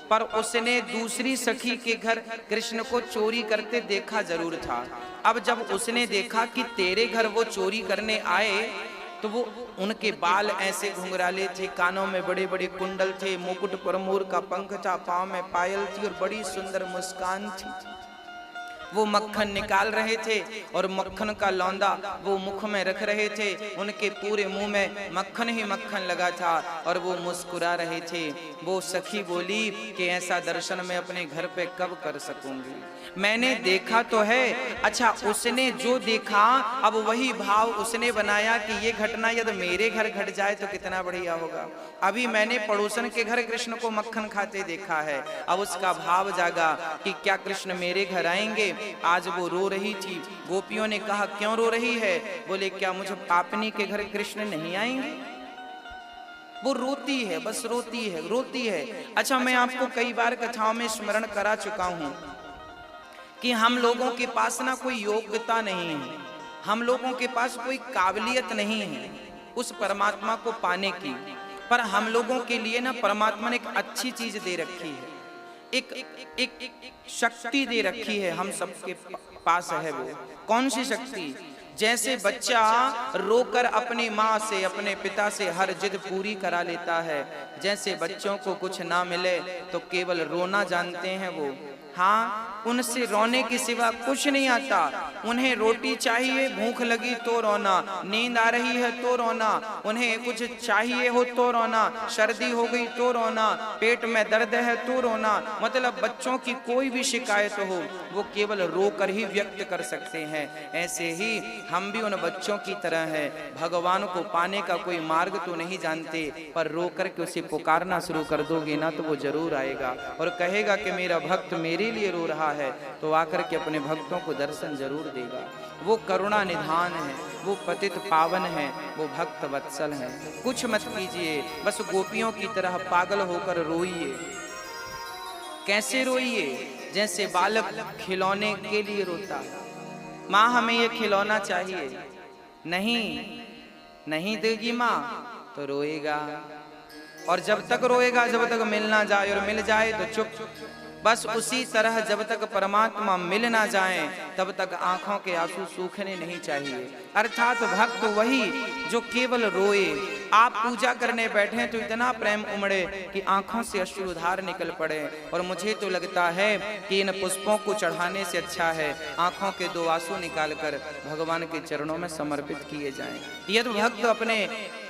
पर उसने दूसरी सखी के घर कृष्ण को चोरी करते देखा जरूर था। अब जब उसने देखा कि तेरे घर वो चोरी करने आए, तो वो उनके बाल ऐसे घुंघराले थे, कानों में बड़े बड़े कुंडल थे, मुकुट पर मोर का पंख था, पाँव में पायल थी और बड़ी सुंदर मुस्कान थी। वो मक्खन निकाल रहे थे और मक्खन का लौंदा वो मुख में रख रहे थे। उनके पूरे मुंह में मक्खन ही मक्खन लगा था और वो मुस्कुरा रहे थे। वो सखी बोली कि ऐसा दर्शन मैं अपने घर पे कब कर सकूंगी, मैंने देखा तो है। अच्छा, उसने जो देखा अब वही भाव उसने बनाया कि ये घटना यदि मेरे घर घट जाए तो कितना बढ़िया होगा। अभी मैंने पड़ोसन के घर कृष्ण को मक्खन खाते देखा है, अब उसका भाव जागा कि क्या कृष्ण मेरे घर आएंगे। आज वो रो रही थी। गोपियों ने कहा क्यों रो रही है? बोले क्या मुझे पापनी के घर कृष्ण नहीं आएंगे? वो रोती है, बस रोती है, रोती है। अच्छा, मैं आपको कई बार कथाओं में स्मरण करा चुका हूं कि हम लोगों के पास ना कोई योग्यता नहीं है, हम लोगों के पास कोई काबिलियत नहीं है उस परमात्मा को पाने की, पर हम लोगों के लिए ना परमात्मा ने एक अच्छी चीज दे रखी है, एक शक्ति दे रखी है हम सबके पास है। वो कौन सी शक्ति? जैसे बच्चा रोकर अपनी माँ से, अपने पिता से हर जिद पूरी करा लेता है, जैसे बच्चों को कुछ ना मिले तो केवल रोना जानते हैं वो। हाँ, उनसे रोने के सिवा कुछ नहीं आता। उन्हें रोटी चाहिए, भूख लगी तो रोना, नींद आ रही है तो रोना, उन्हें कुछ चाहिए हो तो रोना, सर्दी हो गई तो रोना, पेट में दर्द है तो रोना। मतलब बच्चों की कोई भी शिकायत हो वो केवल रोकर ही व्यक्त कर सकते हैं। ऐसे ही हम भी उन बच्चों की तरह हैं, भगवान को पाने का कोई मार्ग तो नहीं जानते, पर रो करके उसे पुकारना शुरू कर दोगे ना तो वो जरूर आएगा और कहेगा कि मेरा भक्त मेरे लिए रो रहा है, तो आकर के अपने भक्तों को दर्शन जरूर देगा। वो करुणा निधान है, वो पतित पावन है, वो भक्त वत्सल है। कुछ मत कीजिए, बस गोपियों की तरह पागल होकर रोइए। कैसे रोइए? जैसे बालक खिलौने के लिए रोता है, माँ हमें ये खिलौना चाहिए, नहीं देगी माँ तो रोएगा, और जब तक रोएगा जब तक मिल ना जाए, और मिल जाए तो चुप। बस उसी तरह जब तक परमात्मा मिल ना जाए तब तक आंखों के आंसू सूखने नहीं चाहिए। अर्थात भक्त वही जो केवल रोए। आप पूजा करने बैठे तो इतना प्रेम उमड़े कि आंखों से अश्रुधार निकल पड़े, और मुझे तो लगता है कि इन पुष्पों को चढ़ाने से अच्छा है आंखों के दो आंसू निकालकर भगवान के चरणों में समर्पित किए जाएं। यदि भक्त अपने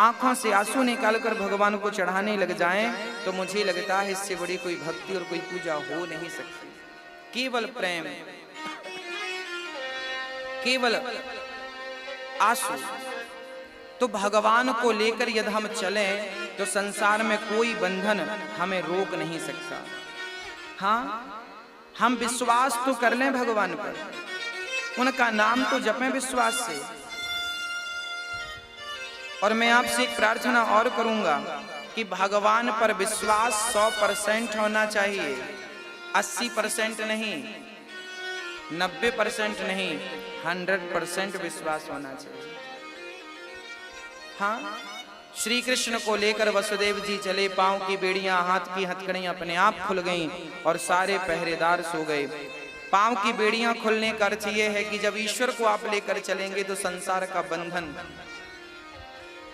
आंखों से आंसू निकालकर भगवान को चढ़ाने लग जाएं तो मुझे लगता है इससे बड़ी कोई भक्ति और कोई पूजा हो नहीं सकती। केवल प्रेम, केवल आंसू। तो भगवान को लेकर यदि हम चलें तो संसार में कोई बंधन हमें रोक नहीं सकता। हाँ, हम विश्वास तो कर लें भगवान पर, उनका नाम तो जपें विश्वास से। और मैं आपसे एक प्रार्थना और करूंगा कि भगवान पर विश्वास 100% होना चाहिए, 80% नहीं, 90% नहीं, 100% विश्वास होना चाहिए। हाँ, श्री कृष्ण को लेकर वसुदेव जी चले, पांव की बेड़ियां, हाथ की हथकड़ियां अपने आप खुल गईं और सारे पहरेदार सो गए। पांव की बेड़ियां खुलने का अर्थ यह है कि जब ईश्वर को आप लेकर चलेंगे तो संसार का बंधन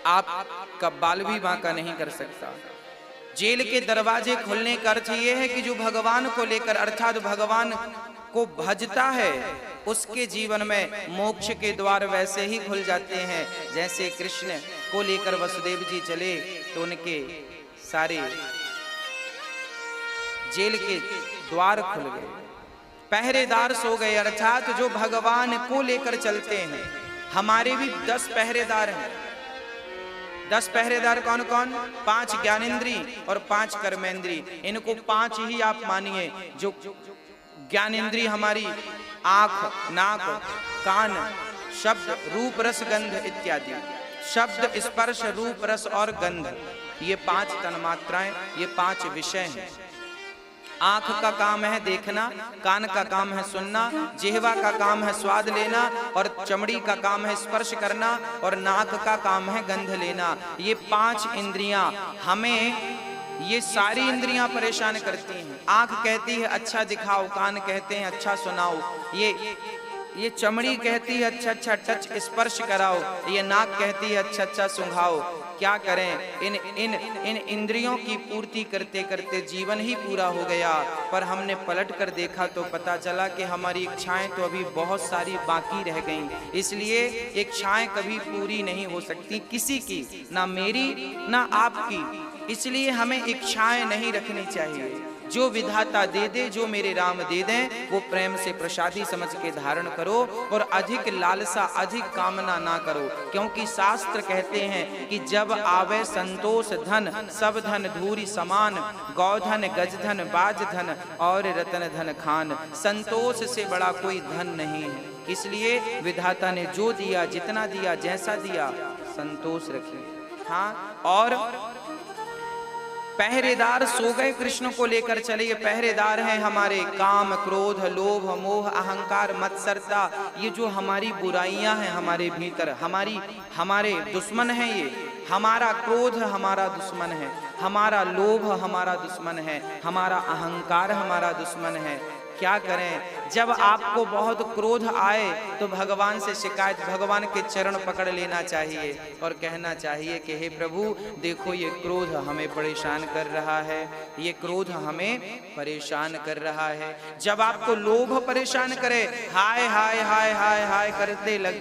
आपका बाल भी बांका नहीं कर सकता। जेल के दरवाजे खुलने का अर्थ यह है कि जो भगवान को लेकर अर्थात भगवान को भजता है उसके जीवन में मोक्ष के द्वार वैसे ही खुल जाते हैं जैसे कृष्ण को लेकर वसुदेव जी चले तो उनके सारे जेल के द्वार खुल गए, पहरेदार सो गए। अर्थात जो भगवान को लेकर चलते हैं, हमारे भी 10 पहरेदार हैं। 10 पहरेदार कौन कौन? 5 ज्ञानेंद्री और 5 कर्मेंद्री। इनको 5 ही आप मानिए। जो ज्ञानेंद्री हमारी आंख, नाक, कान, शब्द, रूप, रस, गंध इत्यादि। शब्द, स्पर्श, रूप, रस और गंध, ये 5 तन्मात्राएं, ये 5 विषय हैं। आंख का काम है देखना, कान का काम है सुनना, जिह्वा का काम है स्वाद लेना, और चमड़ी का काम है स्पर्श करना, और नाक का काम है गंध लेना। ये 5 इंद्रियां हमें ये सारी इंद्रियां परेशान करती हैं। आंख कहती है अच्छा दिखाओ, कान कहते हैं अच्छा सुनाओ, ये चमड़ी कहती है अच्छा अच्छा टच स्पर्श कराओ, ये नाक कहती है अच्छा अच्छा सूंघाओ। क्या करें, इन इंद्रियों की पूर्ति करते करते जीवन ही पूरा हो गया। पर हमने पलट कर देखा तो पता चला कि हमारी इच्छाएं तो अभी बहुत सारी बाकी रह गईं। इसलिए इच्छाएं कभी पूरी नहीं हो सकती किसी की, ना मेरी ना आपकी। इसलिए हमें इच्छाएं नहीं रखनी चाहिए। जो विधाता दे दे, जो मेरे राम दे दें, वो प्रेम से प्रसादी समझ के धारण करो और अधिक लालसा अधिक कामना ना करो। क्योंकि शास्त्र कहते हैं कि जब आवे संतोष धन, सब धन धूरी समान, गौधन गजधन बाजधन और रतन धन खान। संतोष से बड़ा कोई धन नहीं है। इसलिए विधाता ने जो दिया, जितना दिया, जैसा दिया, संतोष रखिए। हाँ, और पहरेदार सो गए कृष्ण को लेकर चले। ये पहरेदार हैं हमारे काम, क्रोध, लोभ, मोह, अहंकार, मत्सरता। ये जो हमारी बुराइयां हैं हमारे भीतर, हमारे दुश्मन हैं। ये हमारा क्रोध हमारा दुश्मन है, हमारा लोभ हमारा दुश्मन है, हमारा अहंकार हमारा दुश्मन है। क्या करें, जब आपको बहुत क्रोध आए तो भगवान से शिकायत, भगवान के चरण पकड़ लेना चाहिए और कहना चाहिए कि हे प्रभु देखो ये क्रोध हमें परेशान कर रहा है, ये क्रोध हमें परेशान कर रहा है। जब आपको लोभ परेशान करे, हाय हाय हाय हाय हाय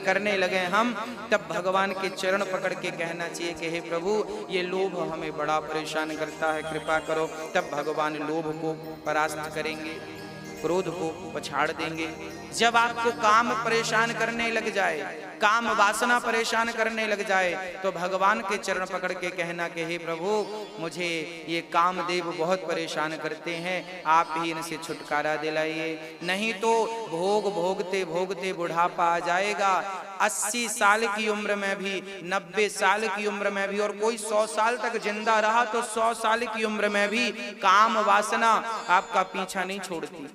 करने लगे हम, तब भगवान के चरण पकड़ के कहना चाहिए कि हे प्रभु ये लोभ हमें बड़ा परेशान करता है, कृपा करो। तब भगवान लोभ को परास्त करेंगे, क्रोध को पछाड़ देंगे। जब आपको काम परेशान करने लग जाए, काम वासना परेशान करने लग जाए, तो भगवान के चरण पकड़ के कहना कि हे प्रभु मुझे ये कामदेव बहुत परेशान करते हैं, आप ही इनसे छुटकारा दिलाइए। नहीं तो भोग भोगते भोगते बुढ़ापा आ जाएगा। 80 साल की उम्र में भी, 90 साल की उम्र में भी, और कोई 100 साल तक जिंदा रहा तो 100 साल की उम्र में भी काम वासना आपका पीछा नहीं छोड़ती।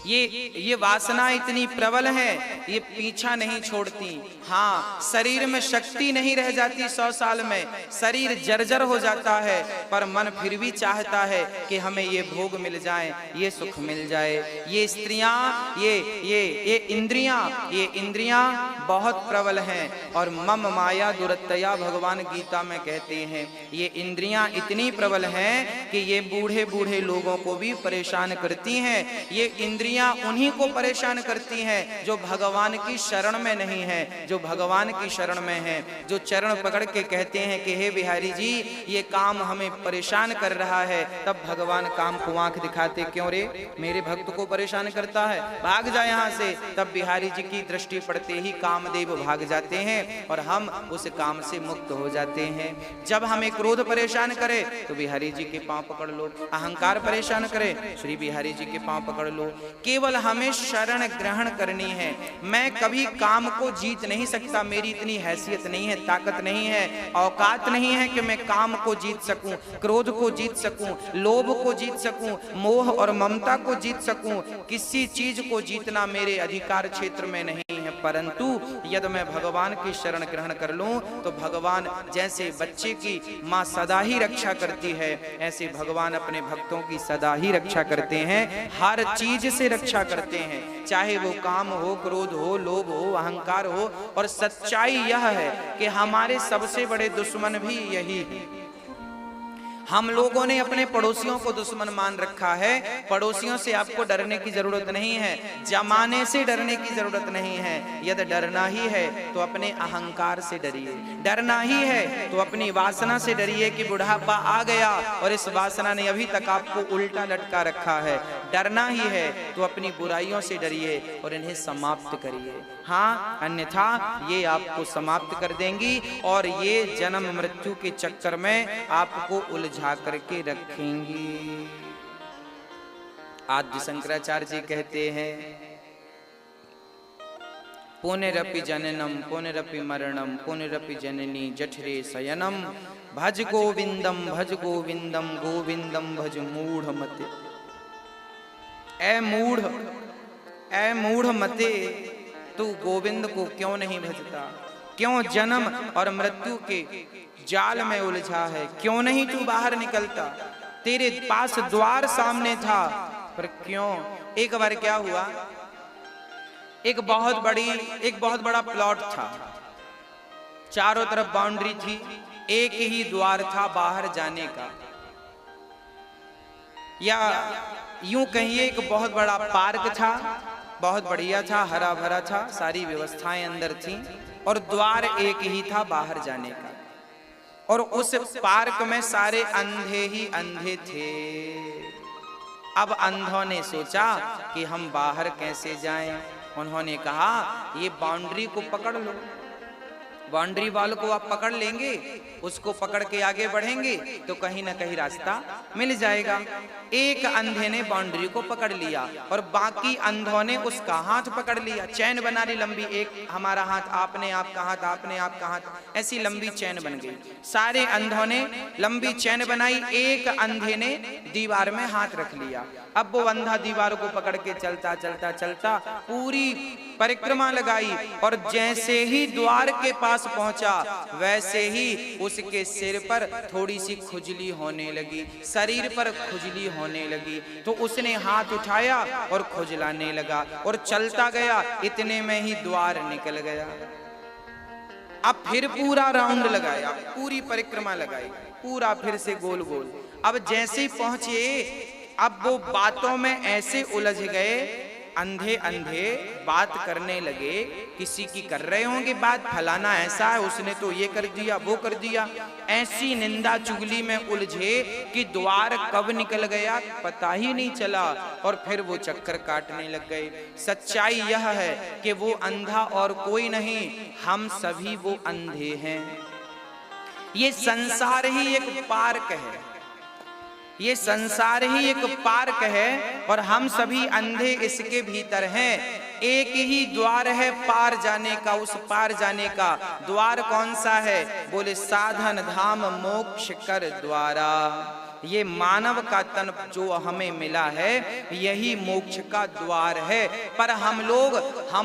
ये वासना इतनी प्रबल है, ये पीछा नहीं छोड़ती। हाँ, शरीर में शक्ति नहीं रह जाती 100 साल में, शरीर जर्जर हो जाता है, पर मन फिर भी चाहता है कि हमें ये भोग मिल जाए, ये सुख मिल जाए। ये स्त्रियां, ये इंद्रियां बहुत प्रबल हैं। और मम माया दुरत्तया भगवान गीता में कहते हैं, ये इंद्रियां इतनी प्रबल हैं कि ये बूढ़े बूढ़े लोगों को भी परेशान करती हैं। ये इंद्रियां उन्हीं को परेशान करती हैं जो भगवान की शरण में नहीं है, जो भगवान की शरण में है, जो चरण पकड़ के कहते हैं कि हे बिहारी जी ये काम हमें परेशान कर रहा है। तब भगवान काम को आंख दिखाते, क्यों रे मेरे भक्त को परेशान करता है, भाग जा यहाँ से। तब बिहारी जी की दृष्टि पड़ते ही कामदेव भाग जाते हैं और हम उस काम से मुक्त हो जाते हैं। जब हमें क्रोध परेशान करे तो बिहारी जी के पांव पकड़ लो, अहंकार परेशान करे श्री बिहारी जी के पांव पकड़ लो। केवल हमें शरण ग्रहण करनी है। मैं कभी काम को जीत नहीं सकता, मेरी इतनी हैसियत नहीं है, ताकत नहीं है, औकात नहीं है कि मैं काम को जीत सकूं, क्रोध को जीत सकूं, लोभ को जीत सकूं, मोह और ममता को जीत सकूं। किसी चीज को जीतना मेरे अधिकार क्षेत्र में नहीं है। परंतु यदि मैं भगवान की शरण ग्रहण कर लूं तो भगवान जैसे बच्चे की माँ सदा ही रक्षा करती है, ऐसे भगवान अपने भक्तों की सदा ही रक्षा करते हैं, हर चीज से रक्षा करते हैं, चाहे वो काम हो, क्रोध हो, लोभ हो, अहंकार हो। और सच्चाई यह है कि हमारे सबसे बड़े दुश्मन भी यही है। हम लोगों ने अपने पड़ोसियों को दुश्मन मान रखा है। पड़ोसियों से आपको डरने की जरूरत नहीं है, जमाने से डरने की जरूरत नहीं है। यदि डरना ही है तो अपने अहंकार से डरिए, डरना ही है तो अपनी वासना से डरिए कि बुढ़ापा आ गया और इस वासना ने अभी तक आपको उल्टा लटका रखा है। डरना ही है तो अपनी बुराइयों से डरिए और इन्हें समाप्त करिए। हाँ, अन्यथा ये आपको समाप्त कर देंगी और ये जन्म मृत्यु के चक्कर में आपको उलझा करके रखेंगी। आद्य शंकराचार्य जी कहते हैं, पुनरपि जननम पुनरपि मरणम पुनरपि जननी जठरे शयनम भज गोविंदम गोविंदम भज मूढ़ मते। ए मूढ़ मते, तू गोविंद को क्यों नहीं भजता? क्यों जन्म और मृत्यु के जाल में उलझा है? क्यों नहीं तू बाहर निकलता? तेरे पास द्वार सामने था, पर क्यों? एक बार क्या हुआ, एक बहुत बड़ा प्लॉट था, चारों तरफ बाउंड्री थी, एक ही द्वार था बाहर जाने का, या यूं कहिए एक बहुत बड़ा पार्क था, बहुत बढ़िया था, हरा भरा था, सारी व्यवस्थाएं अंदर थी, और द्वार एक ही था बाहर जाने का। और उस पार्क में सारे अंधे ही अंधे थे। अब अंधों ने सोचा कि हम बाहर कैसे जाएं। उन्होंने कहा ये बाउंड्री को पकड़ लो, बाउंड्री वाल को आप पकड़ लेंगे, उसको पकड़ के आगे बढ़ेंगे तो कहीं ना कहीं रास्ता मिल जाएगा। एक अंधे ने बाउंड्री को पकड़ लिया और बाकी अंधों ने उसका हाथ पकड़ लिया। चैन बना ली लंबी, एक हमारा हाथ, आपने आपका हाथ, आपने आपका हाथ, ऐसी लंबी चैन बन गई। सारे अंधों ने लंबी चैन बनाई, एक अंधे ने दीवार में हाथ रख लिया। अब वो अंधा दीवार को पकड़ के चलता चलता चलता पूरी परिक्रमा लगाई, और जैसे ही द्वार के पास पहुंचा वैसे ही उसके सिर पर थोड़ी सी खुजली होने लगी, शरीर पर खुजली होने लगी। तो उसने हाथ उठाया और खुजलाने लगा और चलता गया, इतने में ही द्वार निकल गया। अब फिर पूरा राउंड लगाया, पूरी परिक्रमा लगाई, पूरा फिर से गोल गोल। अब जैसे पहुंचे, अब वो बातों में ऐसे उलझ गए, अंधे अंधे बात करने लगे, किसी की कर रहे होंगे बात, फलाना ऐसा है, उसने तो ये कर दिया, वो कर दिया, ऐसी निंदा चुगली में उलझे कि द्वार कब निकल गया पता ही नहीं चला, और फिर वो चक्कर काटने लग गए। सच्चाई यह है कि वो अंधा और कोई नहीं, हम सभी वो अंधे हैं। ये संसार ही एक पार्क है, ये संसार ही एक पार्क है, और हम सभी अंधे इसके भीतर हैं। एक ही द्वार है पार जाने का, उस पार जाने का द्वार कौन सा है? बोले साधन धाम मोक्ष कर द्वारा। ये मानव का तन जो हमें मिला है यही मोक्ष का द्वार है। पर हम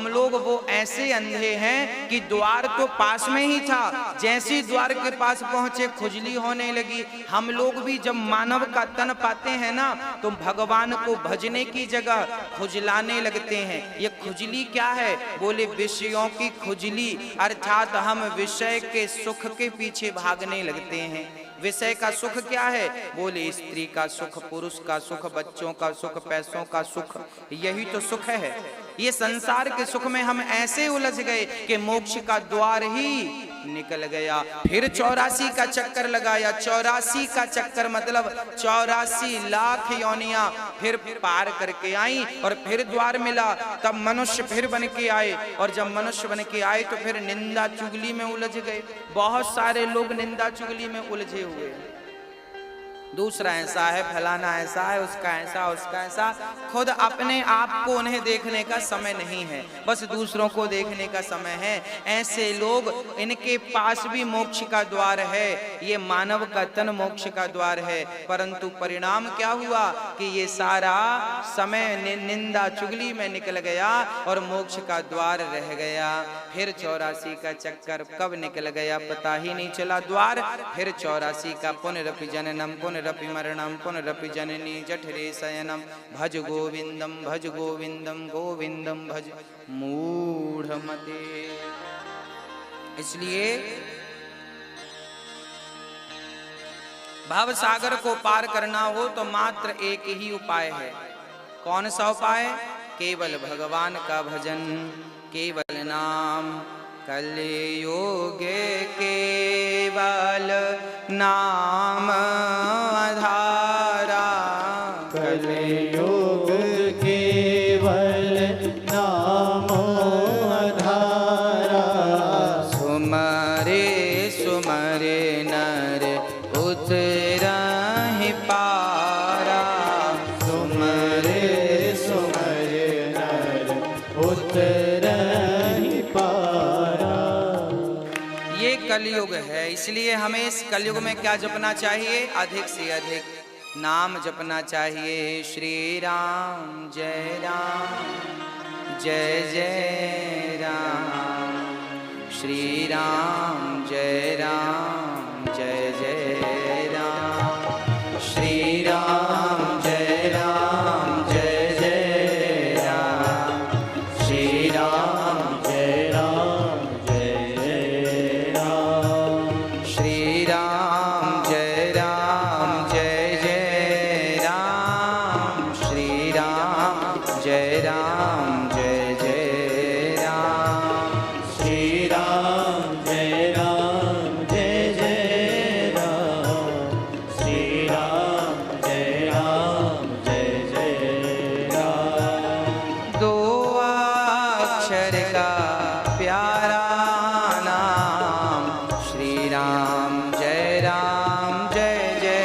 लोग वो ऐसे अंधे हैं कि द्वार तो पास में ही था, जैसे द्वार के पास पहुंचे खुजली होने लगी। हम लोग भी जब मानव का तन पाते हैं ना, तो भगवान को भजने की जगह खुजलाने लगते हैं। ये खुजली क्या है? बोले विषयों की खुजली, अर्थात हम विषय के सुख के पीछे भागने लगते हैं। विषय का सुख क्या है? बोले स्त्री का सुख, पुरुष का सुख, बच्चों का सुख, पैसों का सुख, यही तो सुख है। ये संसार के सुख में हम ऐसे उलझ गए कि मोक्ष का द्वार ही निकल गया। फिर 84 का चक्कर लगाया, 84 का चक्कर मतलब 84 लाख योनियां फिर पार करके आई, और फिर द्वार मिला। तब मनुष्य फिर बन के आए, और जब मनुष्य बन के आए तो फिर निंदा चुगली में उलझ गए। बहुत सारे लोग निंदा चुगली में उलझे हुए। दूसरा ऐसा है, फलाना ऐसा है, उसका ऐसा, उसका ऐसा। खुद अपने आप को उन्हें देखने का समय नहीं है, बस दूसरों को देखने का समय है। ऐसे लोग, इनके पास भी मोक्ष का द्वार है, ये मानव का तन मोक्ष का द्वार है, परंतु परिणाम क्या हुआ कि ये सारा समय निंदा चुगली में निकल गया और मोक्ष का द्वार रह गया। फिर 84 का चक्कर कब निकल गया पता ही नहीं चला द्वार। फिर 84 का पुनरपि जननम पुनरपि मरणम पुनरपि जननी जठरे शयनम भज गोविंदम गोविंदम भज मूढ़मते। इसलिए भव सागर को पार करना हो तो मात्र एक ही उपाय है। कौन सा उपाय? केवल भगवान का भजन, केवल नाम। कलयुग केवल नाम आधारा, कलयुग केवल नाम आधारा। सुमरे सुमरे नर उतरहि पारा, सुमरे सुमरे नर उतरहि पारा। ये कलयुग है। इसलिए हमें इस कलयुग में क्या जपना चाहिए? अधिक से अधिक नाम जपना चाहिए। श्री राम जय जय राम, श्री राम जय जय राम। श्री राम जय जय राम। श्री राम जय जय राम। श्री राम जय जय राम। श्री राम जय जय राम। श्री राम जय जय राम। श्री राम जय जय राम। दो अक्षर का प्यारा नाम श्री राम जय जय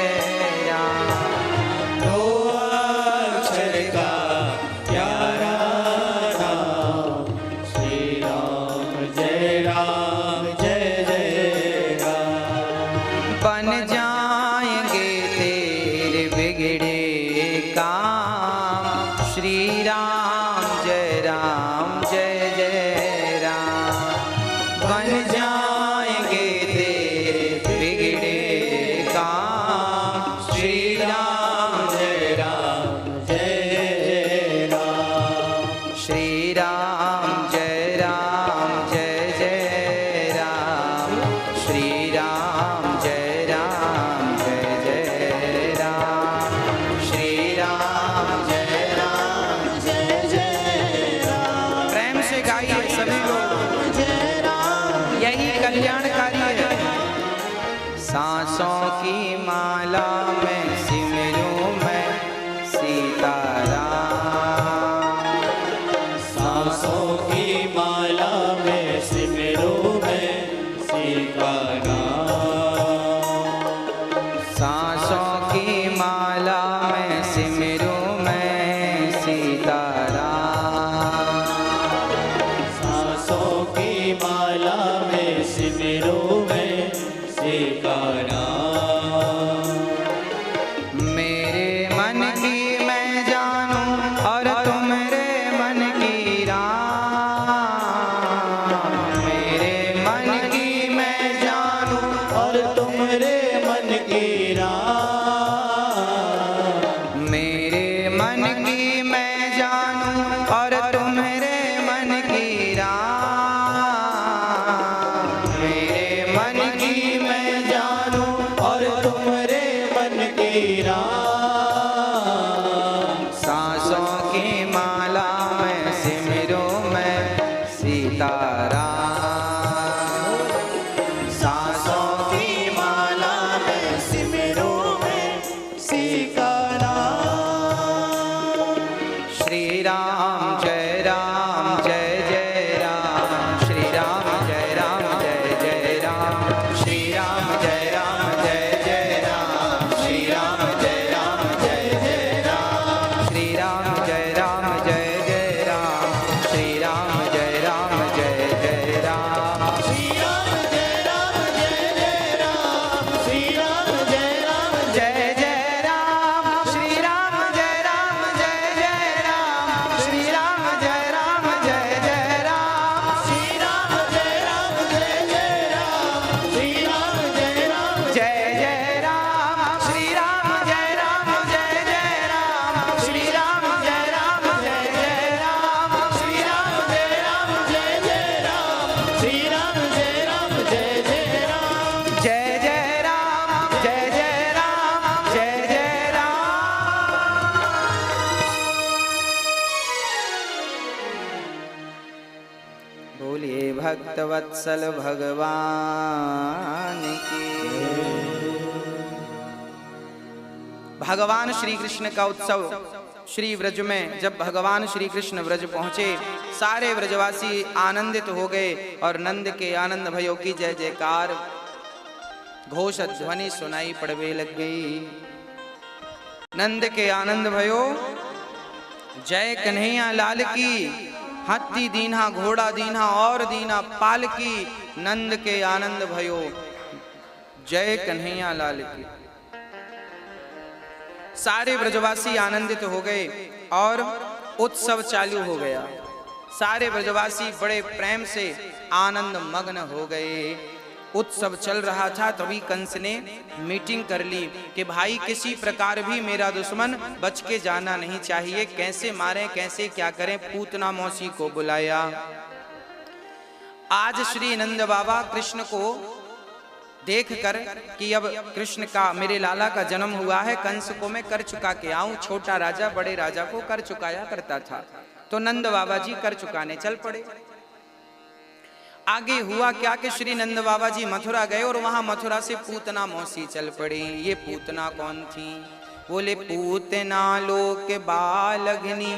राम। दो अक्षर का प्यारा नाम श्री राम जय जय राम। बन जाएंगे तेरे बिगड़े काम श्री राम जय जय राम। बन जाएंगे तेरे बिगड़े काम श्री राम जय जय राम। श्री राम जय जय राम। श्री राम जय जय राम। श्री राम जय जय राम। प्रेम से गाइए सभी लोग, यही कल्याणकारी है। सांसों की माला में सिमरूं मैं सीताराम। सांसों की माला में सिमरूं मैं सीताराम। सांसों की माला में सिमरूं मैं सीताराम। सांसों की माला में सिमरूं मैं सीताराम। मेरे मन की मैं जानूं और तुम्हारे मन की राम। मेरे मन की मैं जानूं और तुम्हारे मन की राम। मेरे मन की मैं जानूं और तुम्हारे मन की राम। मेरे मन की मैं जानूं और तुम्हारे मन की राम। सांसों की माला में सिमरूं मैं सीताराम। सांसों की माला में सिमरूं मैं सीताराम। श्री राम जय जय राम। श्री राम जय जय राम। श्री राम जय जय राम। श्री राम जय जय राम। श्री राम जय जय राम। श्री राम जय जय राम। श्री राम जय जय राम। श्री राम जय जय जय राम। श्री राम जय जय राम। श्री राम जय जय राम। श्री राम जय जय राम। श्री राम जय जय जय राम। श्री राम जय जय राम। श्री राम जय जय राम। श्री राम जय जय राम। श्री राम जय जय राम। जय जय राम। जय जय राम। जय जय राम। बोलिए भक्त वत्सल भगवान की। भगवान श्री कृष्ण का उत्सव श्री व्रज में जब भगवान श्री कृष्ण व्रज पहुँचे, सारे व्रजवासी आनंदित हो गए और नंद के आनंद भयो की जय जयकार घोष ध्वनि सुनाई पड़वे लग गई। नंद के आनंद भयो जय कन्हैया लाल की। हाथी दीन्हा घोड़ा दीन्हा और दीन्हा पाल की। नंद के आनंद भयो जय कन्हैया लाल की। सारे ब्रजवासी आनंदित हो गए और उत्सव चालू हो गया। सारे ब्रजवासी बड़े प्रेम से आनंद मग्न हो गए। उत्सव चल रहा था, तभी कंस ने मीटिंग कर ली कि भाई किसी प्रकार भी मेरा दुश्मन बच के जाना नहीं चाहिए, कैसे मारें कैसे क्या करें। पूतना मौसी को बुलाया। आज श्री नंद बाबा कृष्ण को देखकर कि अब कृष्ण का, मेरे लाला का जन्म हुआ है, कंस को मैं कर चुका के आऊं। छोटा राजा बड़े राजा को कर चुकाया करता था, तो नंद बाबा जी कर चुकाने चल पड़े। आगे हुआ क्या कि श्री नंद बाबा जी मथुरा गए और वहां मथुरा से पूतना मौसी चल पड़ी। ये पूतना कौन थी? बोले पूतना लोक बालग्नि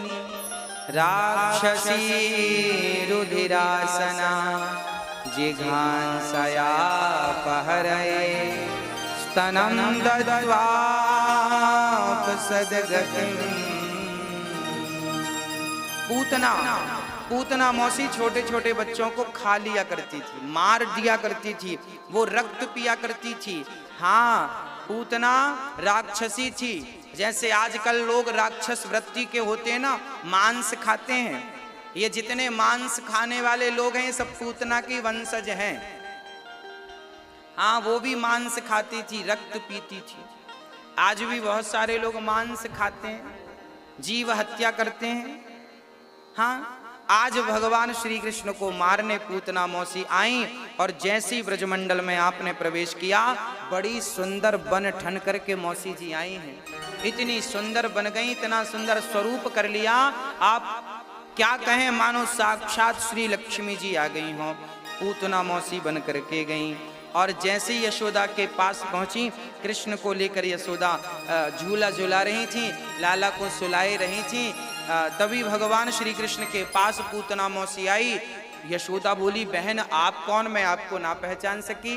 राक्षसी रुधिरासना जिघांसया पहरये स्तनम दद्वा सदगतिम्। पूतना मौसी छोटे छोटे बच्चों को खा लिया करती थी, मार दिया करती थी, वो रक्त पिया करती थी। हाँ, पूतना राक्षसी थी। जैसे आजकल लोग राक्षस वृत्ति के होते हैं ना, मांस खाते हैं, ये जितने मांस खाने वाले लोग हैं सब पूतना की वंशज हैं। हाँ, वो भी मांस खाती थी, रक्त पीती थी। आज भी बहुत सारे लोग मांस खाते हैं, जीव हत्या करते हैं। हाँ, आज भगवान श्री कृष्ण को मारने पूतना मौसी आई और जैसी ब्रजमंडल में आपने प्रवेश किया, बड़ी सुंदर बन ठन करके मौसी जी आई हैं। इतनी सुंदर बन गई, इतना सुंदर स्वरूप कर लिया, आप क्या कहें, मानो साक्षात श्री लक्ष्मी जी आ गई हों। पूतना मौसी बन करके गई और जैसे ही यशोदा के पास पहुंची, कृष्ण को लेकर यशोदा झूला झूला रही थी, लाला को सुलाए रही थी। तभी भगवान श्री कृष्ण के पास पूतना मौसी आई। यशोदा बोली, बहन आप कौन, मैं आपको ना पहचान सकी।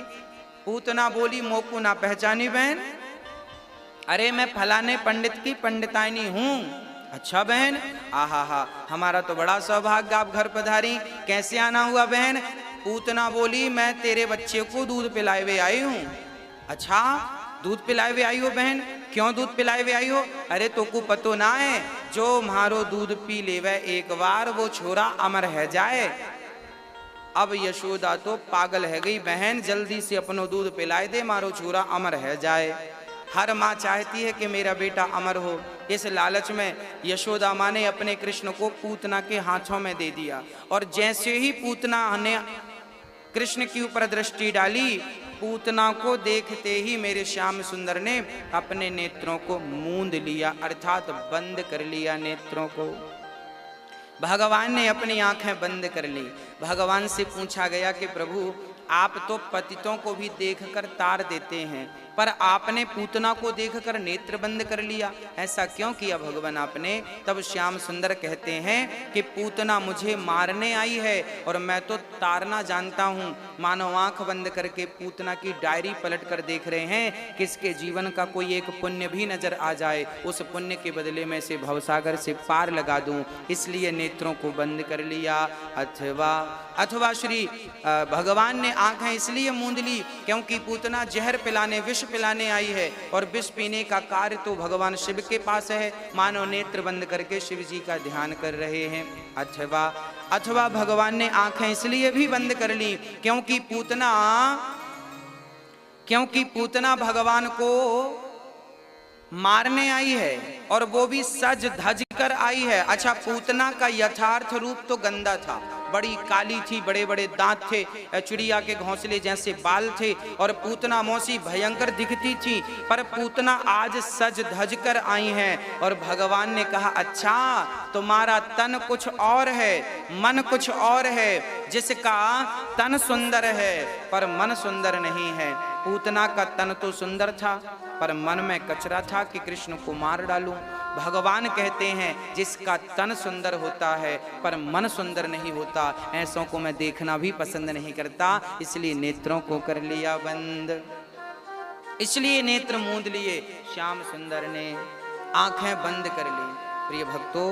पूतना बोली, मोको ना पहचानी बहन? अरे मैं फलाने पंडित की पंडिताइनी हूँ। अच्छा बहन, आहा हा, हमारा तो बड़ा सौभाग्य, आप घर पधारी, कैसे आना हुआ बहन? पूतना बोली, मैं तेरे बच्चे को दूध पिलाए हुए आई हूँ। अच्छा, दूध पिलाए हुए आई हो बहन? क्यों दूध पिलाए हुए आई हो? अरे तो को पतो ना है, जो मारो दूध पी लेवे एक बार, वो छोरा अमर है जाए। अब यशोदा तो पागल है गई, बहन जल्दी से अपनो दूध पिलाए दे, मारो छोरा अमर है जाए। हर माँ चाहती है कि मेरा बेटा अमर हो। इस लालच में यशोदा माँ ने अपने कृष्ण को पूतना के हाथों में दे दिया और जैसे ही पूतना ने कृष्ण के ऊपर दृष्टि डाली, पूतना को देखते ही मेरे श्याम सुंदर ने अपने नेत्रों को मूंद लिया, अर्थात बंद कर लिया नेत्रों को। भगवान ने अपनी आंखें बंद कर ली। भगवान से पूछा गया कि प्रभु, आप तो पतितों को भी देखकर तार देते हैं, पर आपने पूतना को देखकर नेत्र बंद कर लिया, ऐसा क्यों किया भगवान आपने? तब श्याम सुंदर कहते हैं कि पूतना मुझे मारने आई है और मैं तो तारना जानता हूँ। मानो आंख बंद करके पूतना की डायरी पलट कर देख रहे हैं, किसके जीवन का कोई एक पुण्य भी नजर आ जाए, उस पुण्य के बदले में से भवसागर से पार लगा दूं, इसलिए नेत्रों को बंद कर लिया। अथवा श्री भगवान ने आंखें इसलिए मूंद ली क्योंकि पूतना जहर पिलाने, विष पिलाने आई है और विष पीने का कार्य तो भगवान शिव के पास है। मानो नेत्र बंद करके शिव जी का ध्यान कर रहे हैं। अथवा भगवान ने आंखें इसलिए भी बंद कर ली क्योंकि पूतना भगवान को मारने आई है और वो भी सज धज कर आई है। अच्छा, पूतना का यथार्थ रूप तो गंदा था, बड़ी काली थी, बड़े बड़े दांत थे, चिड़िया के घोंसले जैसे बाल थे और पूतना मौसी भयंकर दिखती थी। पर पूतना आज सज धज कर आई हैं और भगवान ने कहा, अच्छा तुम्हारा तन कुछ और है, मन कुछ और है, जिसका तन सुंदर है पर मन सुंदर नहीं है। पूतना का तन तो सुंदर था पर मन में कचरा था कि कृष्ण को मार डालूं। भगवान कहते हैं जिसका तन सुंदर होता है पर मन सुंदर नहीं होता, ऐसों को मैं देखना भी पसंद नहीं करता, इसलिए नेत्रों को कर लिया बंद। इसलिए नेत्र मूंद लिए श्याम सुंदर ने, आंखें बंद कर ली। प्रिय भक्तों,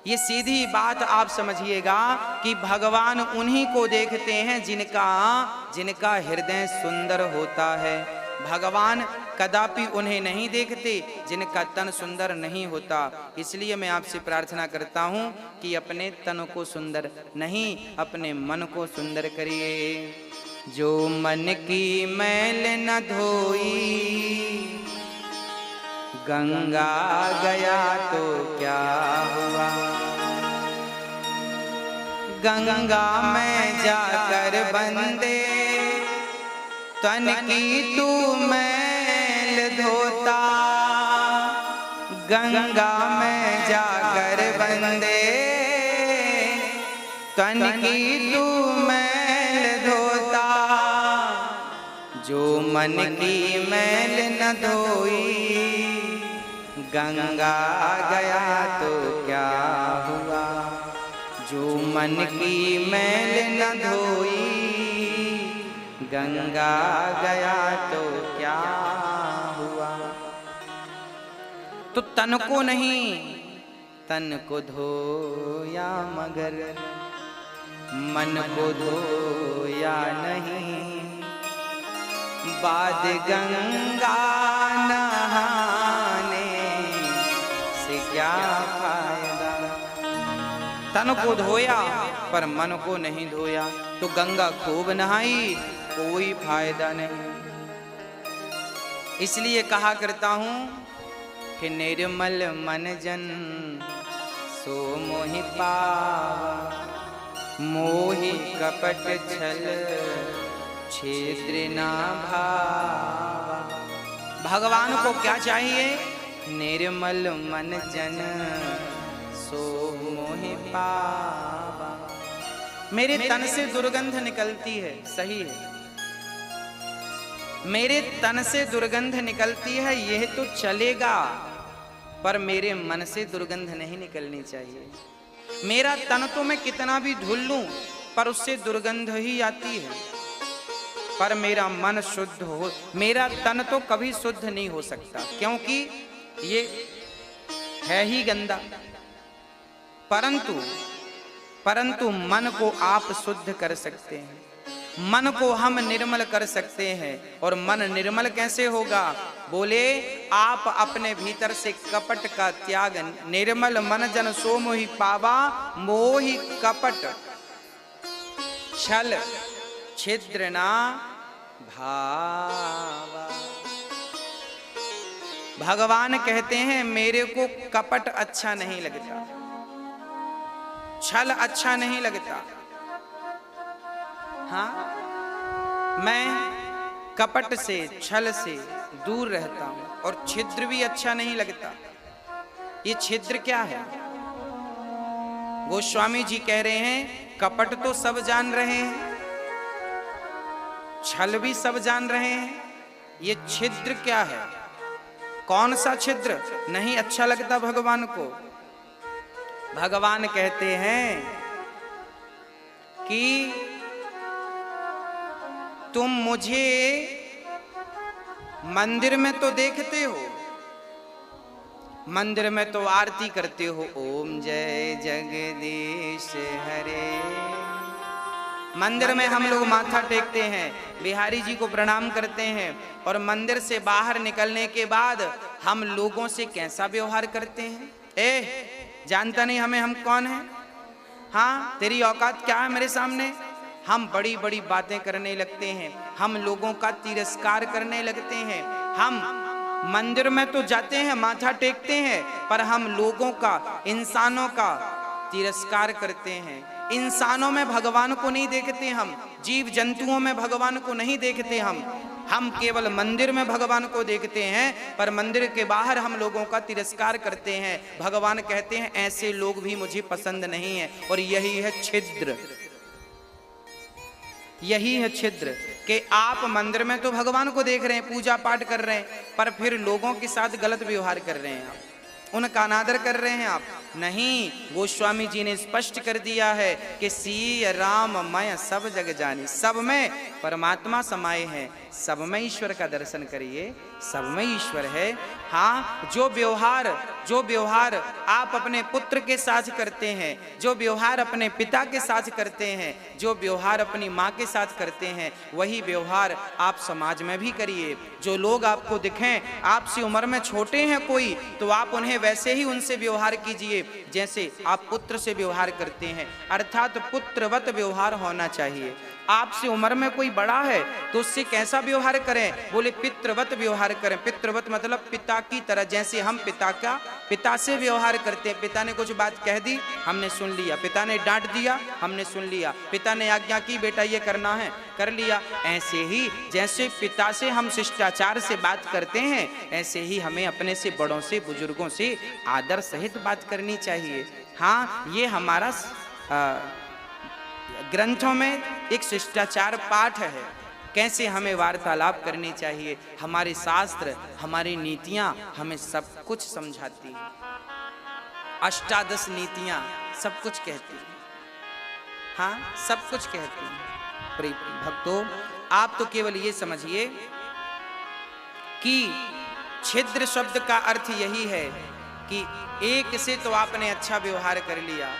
ये सीधी बात आप समझिएगा कि भगवान उन्हीं को देखते हैं जिनका हृदय सुंदर होता है। भगवान कदापि उन्हें नहीं देखते जिनका तन सुंदर नहीं होता। इसलिए मैं आपसे प्रार्थना करता हूँ कि अपने तन को सुंदर नहीं, अपने मन को सुंदर करिए। जो मन की मैल न धोई गंगा गया तो क्या हुआ। गंगा में जाकर बंदे तन की तू मैल धोता। गंगा में जाकर बंदे तन की तू मैल धोता। जो मन की मैल न धोई गंगा गया तो क्या हुआ। जो मन की मैल न धोई गंगा गया तो क्या हुआ। तो तन को नहीं, तन को धोया मगर मन को धोया नहीं। बाद गंगा नहाने से क्या फायदा। तन को धोया पर मन को नहीं धोया, तो गंगा खूब नहाई, कोई फायदा नहीं। इसलिए कहा करता हूं कि निर्मल मन जन सो मोहि पावा। मोहि कपट छल छिद्र ना भावा। भगवान को क्या चाहिए? निर्मल मन जन सो मोहि पावा। मेरे तन से दुर्गंध निकलती है, सही है, मेरे तन से दुर्गंध निकलती है, यह तो चलेगा, पर मेरे मन से दुर्गंध नहीं निकलनी चाहिए। मेरा तन तो मैं कितना भी धुल लूं पर उससे दुर्गंध ही आती है, पर मेरा मन शुद्ध हो। मेरा तन तो कभी शुद्ध नहीं हो सकता, क्योंकि ये है ही गंदा। परंतु मन को आप शुद्ध कर सकते हैं, मन को हम निर्मल कर सकते हैं। और मन निर्मल कैसे होगा? बोले, आप अपने भीतर से कपट का त्याग। निर्मल मन जन सो मोहि पावा। मोहि कपट छल छिद्र ना भावा। भगवान कहते हैं मेरे को कपट अच्छा नहीं लगता, छल अच्छा नहीं लगता। हाँ, मैं कपट से छल से दूर रहता हूं, और छिद्र भी अच्छा नहीं लगता। ये छिद्र क्या है? गोस्वामी जी कह रहे हैं कपट तो सब जान रहे हैं, छल भी सब जान रहे हैं, ये छिद्र क्या है? कौन सा छिद्र नहीं अच्छा लगता भगवान को? भगवान कहते हैं कि तुम मुझे मंदिर में तो देखते हो, मंदिर में तो आरती करते हो, ओम जय जगदीश हरे। मंदिर में हम लोग माथा टेकते हैं, बिहारी जी को प्रणाम करते हैं, और मंदिर से बाहर निकलने के बाद हम लोगों से कैसा व्यवहार करते हैं? जानता नहीं हमें हम कौन हैं? हाँ, तेरी औकात क्या है मेरे सामने? हम बड़ी बड़ी बातें करने लगते हैं, हम लोगों का तिरस्कार करने लगते हैं। हम मंदिर में तो जाते हैं, माथा टेकते हैं, पर हम लोगों का, इंसानों का तिरस्कार करते हैं। इंसानों में भगवान को नहीं देखते, हम जीव जंतुओं में भगवान को नहीं देखते। हम केवल मंदिर में भगवान को देखते हैं, पर मंदिर के बाहर हम लोगों का तिरस्कार करते हैं। भगवान कहते हैं ऐसे लोग भी मुझे पसंद नहीं है। और यही है छिद्र, यही है छिद्र कि आप मंदिर में तो भगवान को देख रहे हैं, पूजा पाठ कर रहे हैं, पर फिर लोगों के साथ गलत व्यवहार कर रहे हैं, आप उनका अनादर कर रहे हैं। आप नहीं, गोस्वामी जी ने स्पष्ट कर दिया है कि सी राम मैं सब जग जानी। सब में परमात्मा समाये हैं, सब में ईश्वर का दर्शन करिए, सब में ईश्वर है। हाँ, जो व्यवहार जो व्यवहार आप अपने पुत्र के साथ करते हैं, जो व्यवहार अपने पिता के साथ करते हैं, जो व्यवहार अपनी माँ के साथ करते हैं, वही व्यवहार आप समाज में भी करिए। जो लोग आपको दिखें आपसे उम्र में छोटे हैं कोई, तो आप उन्हें वैसे ही उनसे व्यवहार कीजिए जैसे आप पुत्र से व्यवहार करते हैं, अर्थात पुत्रवत व्यवहार होना चाहिए। आपसे उम्र में कोई बड़ा है तो उससे कैसा व्यवहार करें? बोले पितृवत व्यवहार करें। पितृवत मतलब पिता की तरह, जैसे हम पिता से व्यवहार करते हैं। पिता ने कुछ बात कह दी, हमने सुन लिया। पिता ने डांट दिया, हमने सुन लिया। पिता ने आज्ञा की बेटा ये करना है, कर लिया। ऐसे ही जैसे पिता से हम शिष्टाचार से बात करते हैं, ऐसे ही हमें अपने से बड़ों से बुजुर्गों से आदर सहित बात करनी चाहिए। हाँ, ये हमारा ग्रंथों में एक शिष्टाचार पाठ है, कैसे हमें वार्तालाप करनी चाहिए। हमारे शास्त्र, हमारी नीतियां हमें सब कुछ समझाती हैं। अष्टादश नीतियां सब कुछ कहती हैं। हाँ, सब कुछ कहती हैं। प्रिय भक्तों, आप तो केवल ये समझिए कि छिद्र शब्द का अर्थ यही है कि एक से तो आपने अच्छा व्यवहार कर लिया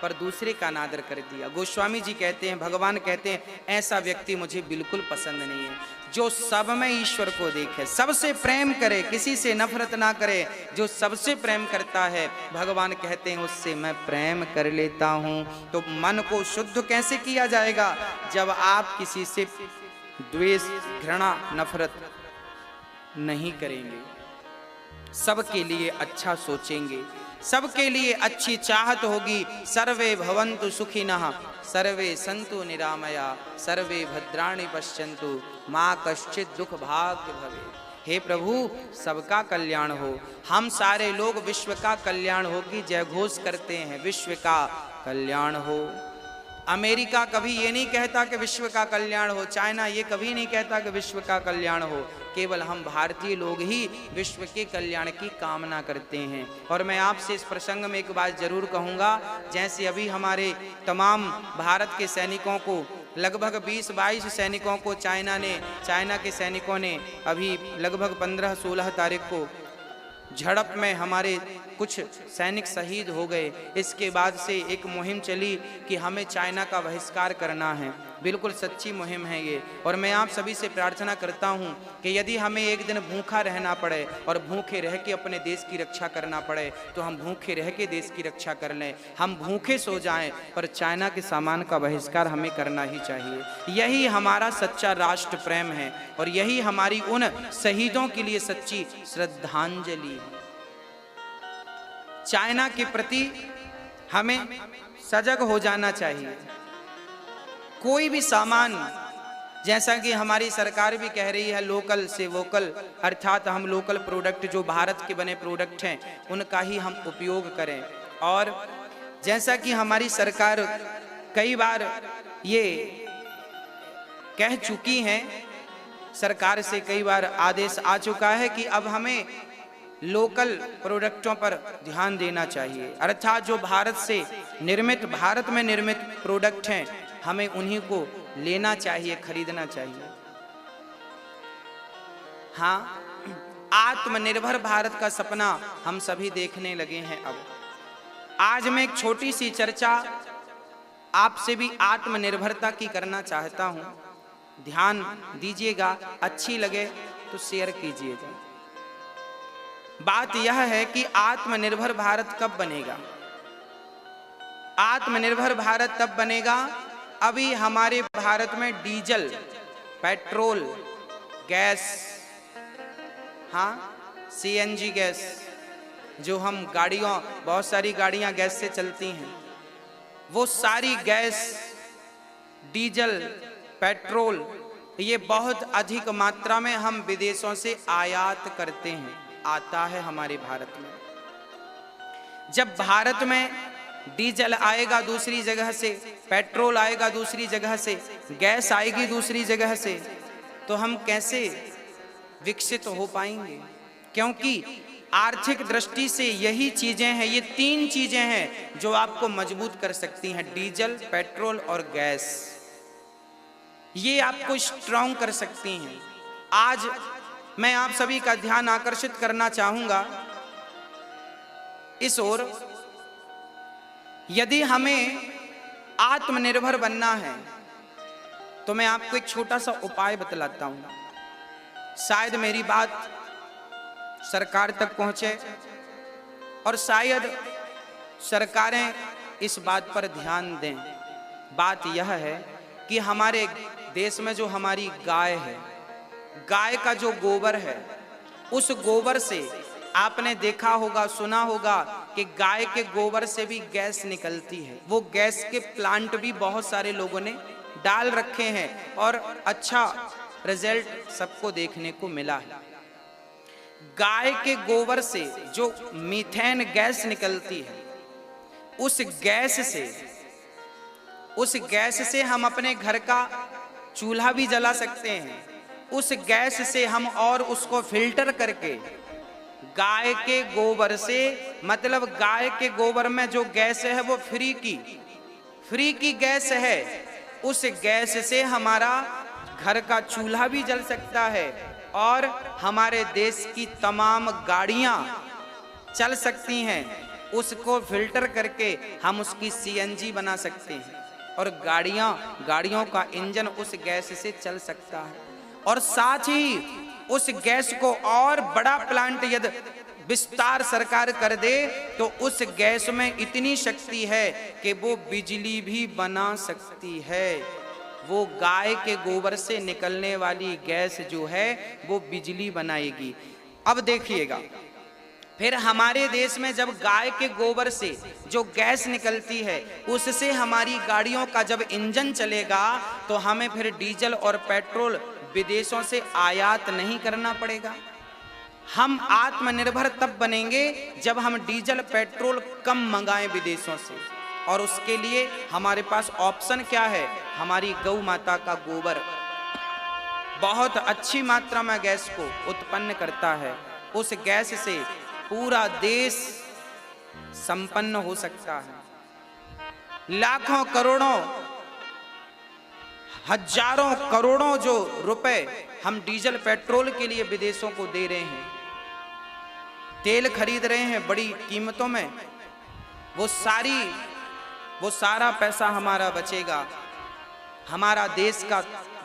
पर दूसरे का अनादर कर दिया। गोस्वामी जी कहते हैं, भगवान कहते हैं, ऐसा व्यक्ति मुझे बिल्कुल पसंद नहीं है। जो सब में ईश्वर को देखे, सबसे प्रेम करे, किसी से नफरत ना करे, जो सबसे प्रेम करता है, भगवान कहते हैं उससे मैं प्रेम कर लेता हूं। तो मन को शुद्ध कैसे किया जाएगा? जब आप किसी से द्वेष, घृणा, नफरत नहीं करेंगे, सबके लिए अच्छा सोचेंगे, सबके लिए अच्छी चाहत होगी। सर्वे भवन्तु सुखिनः, सर्वे सन्तु निरामया, सर्वे भद्राणि पश्यन्तु, माँ कश्चित् दुख भाग्य भवे। हे प्रभु, सबका कल्याण हो। हम सारे लोग विश्व का कल्याण हो की जय घोष करते हैं, विश्व का कल्याण हो। अमेरिका कभी ये नहीं कहता कि विश्व का कल्याण हो, चाइना ये कभी नहीं कहता कि विश्व का कल्याण हो। केवल हम भारतीय लोग ही विश्व के कल्याण की कामना करते हैं। और मैं आपसे इस प्रसंग में एक बात जरूर कहूँगा, जैसे अभी हमारे तमाम भारत के सैनिकों को, लगभग 20-22 सैनिकों को चाइना के सैनिकों ने अभी लगभग 15-16 तारीख को झड़प में हमारे कुछ सैनिक शहीद हो गए। इसके बाद से एक मुहिम चली कि हमें चाइना का बहिष्कार करना है। बिल्कुल सच्ची मुहिम है ये। और मैं आप सभी से प्रार्थना करता हूँ कि यदि हमें एक दिन भूखा रहना पड़े और भूखे रह के अपने देश की रक्षा करना पड़े, तो हम भूखे रह के देश की रक्षा कर लें। हम भूखे सो जाएं पर चाइना के सामान का बहिष्कार हमें करना ही चाहिए। यही हमारा सच्चा राष्ट्र प्रेम है और यही हमारी उन शहीदों के लिए सच्ची श्रद्धांजलि है। चाइना के प्रति हमें सजग हो जाना चाहिए। कोई भी सामान, जैसा कि हमारी सरकार भी कह रही है लोकल से वोकल, अर्थात हम लोकल प्रोडक्ट, जो भारत के बने प्रोडक्ट हैं, उनका ही हम उपयोग करें। और जैसा कि हमारी सरकार कई बार ये कह चुकी हैं, सरकार से कई बार आदेश आ चुका है कि अब हमें लोकल प्रोडक्टों पर ध्यान देना चाहिए, अर्थात जो भारत में निर्मित प्रोडक्ट हैं, हमें उन्हीं को लेना चाहिए, खरीदना चाहिए। हाँ, आत्मनिर्भर भारत का सपना हम सभी देखने लगे हैं। अब आज मैं एक छोटी सी चर्चा आपसे भी आत्मनिर्भरता की करना चाहता हूं। ध्यान दीजिएगा, अच्छी लगे तो शेयर कीजिएगा। बात यह है कि आत्मनिर्भर भारत कब बनेगा? आत्मनिर्भर भारत तब बनेगा, अभी हमारे भारत में डीजल, पेट्रोल, गैस, हाँ सीएनजी गैस, जो हम गाड़ियों, बहुत सारी गाड़ियां गैस से चलती हैं, वो सारी गैस, डीजल, पेट्रोल, ये बहुत अधिक मात्रा में हम विदेशों से आयात करते हैं, आता है हमारे भारत में। जब भारत में डीजल आएगा दूसरी जगह से, पेट्रोल आएगा दूसरी जगह से, गैस आएगी दूसरी जगह से, तो हम कैसे विकसित हो पाएंगे? क्योंकि आर्थिक दृष्टि से यही चीजें हैं, ये तीन चीजें हैं जो आपको मजबूत कर सकती हैं, डीजल, पेट्रोल और गैस। ये आपको स्ट्रॉन्ग कर सकती हैं। आज मैं आप सभी का ध्यान आकर्षित करना चाहूंगा इस ओर यदि हमें आत्मनिर्भर बनना है तो मैं आपको एक छोटा सा उपाय बतलाता हूं। शायद मेरी बात सरकार तक पहुंचे और शायद सरकारें इस बात पर ध्यान दें। बात यह है कि हमारे देश में जो हमारी गाय है, गाय का जो गोबर है, उस गोबर से आपने देखा होगा, सुना होगा कि गाय के गोबर से भी गैस निकलती है। वो गैस के प्लांट भी बहुत सारे लोगों ने डाल रखे हैं और अच्छा रिजल्ट सबको देखने को मिला है। गाय के गोबर से जो मीथेन गैस निकलती है, उस गैस से हम अपने घर का चूल्हा भी जला सकते हैं। उस गैस से हम और उसको फिल्टर करके गाय के गोबर से, मतलब गाय के गोबर में जो गैस है वो फ्री की गैस है। उस गैस से हमारा घर का चूल्हा भी जल सकता है और हमारे देश की तमाम गाड़ियां चल सकती हैं। उसको फिल्टर करके हम उसकी सीएनजी बना सकते हैं और गाड़ियों का इंजन उस गैस से चल सकता है। और साथ ही उस गैस को और बड़ा प्लांट यदि विस्तार सरकार कर दे तो उस गैस में इतनी शक्ति है कि वो बिजली भी बना सकती है। वो गाय के गोबर से निकलने वाली गैस जो है वो बिजली बनाएगी। अब देखिएगा, फिर हमारे देश में जब गाय के गोबर से जो गैस निकलती है उससे हमारी गाड़ियों का जब इंजन चलेगा तो हमें फिर डीजल और पेट्रोल विदेशों से आयात नहीं करना पड़ेगा। हम आत्मनिर्भर तब बनेंगे जब हम डीजल पेट्रोल कम मंगाएं विदेशों से। और उसके लिए हमारे पास ऑप्शन क्या है? हमारी गौ माता का गोबर बहुत अच्छी मात्रा में गैस को उत्पन्न करता है। उस गैस से पूरा देश संपन्न हो सकता है। लाखों करोड़ों हजारों करोड़ों जो रुपए हम डीजल पेट्रोल के लिए विदेशों को दे रहे हैं, तेल खरीद रहे हैं बड़ी कीमतों में, वो सारा पैसा हमारा बचेगा। हमारा देश का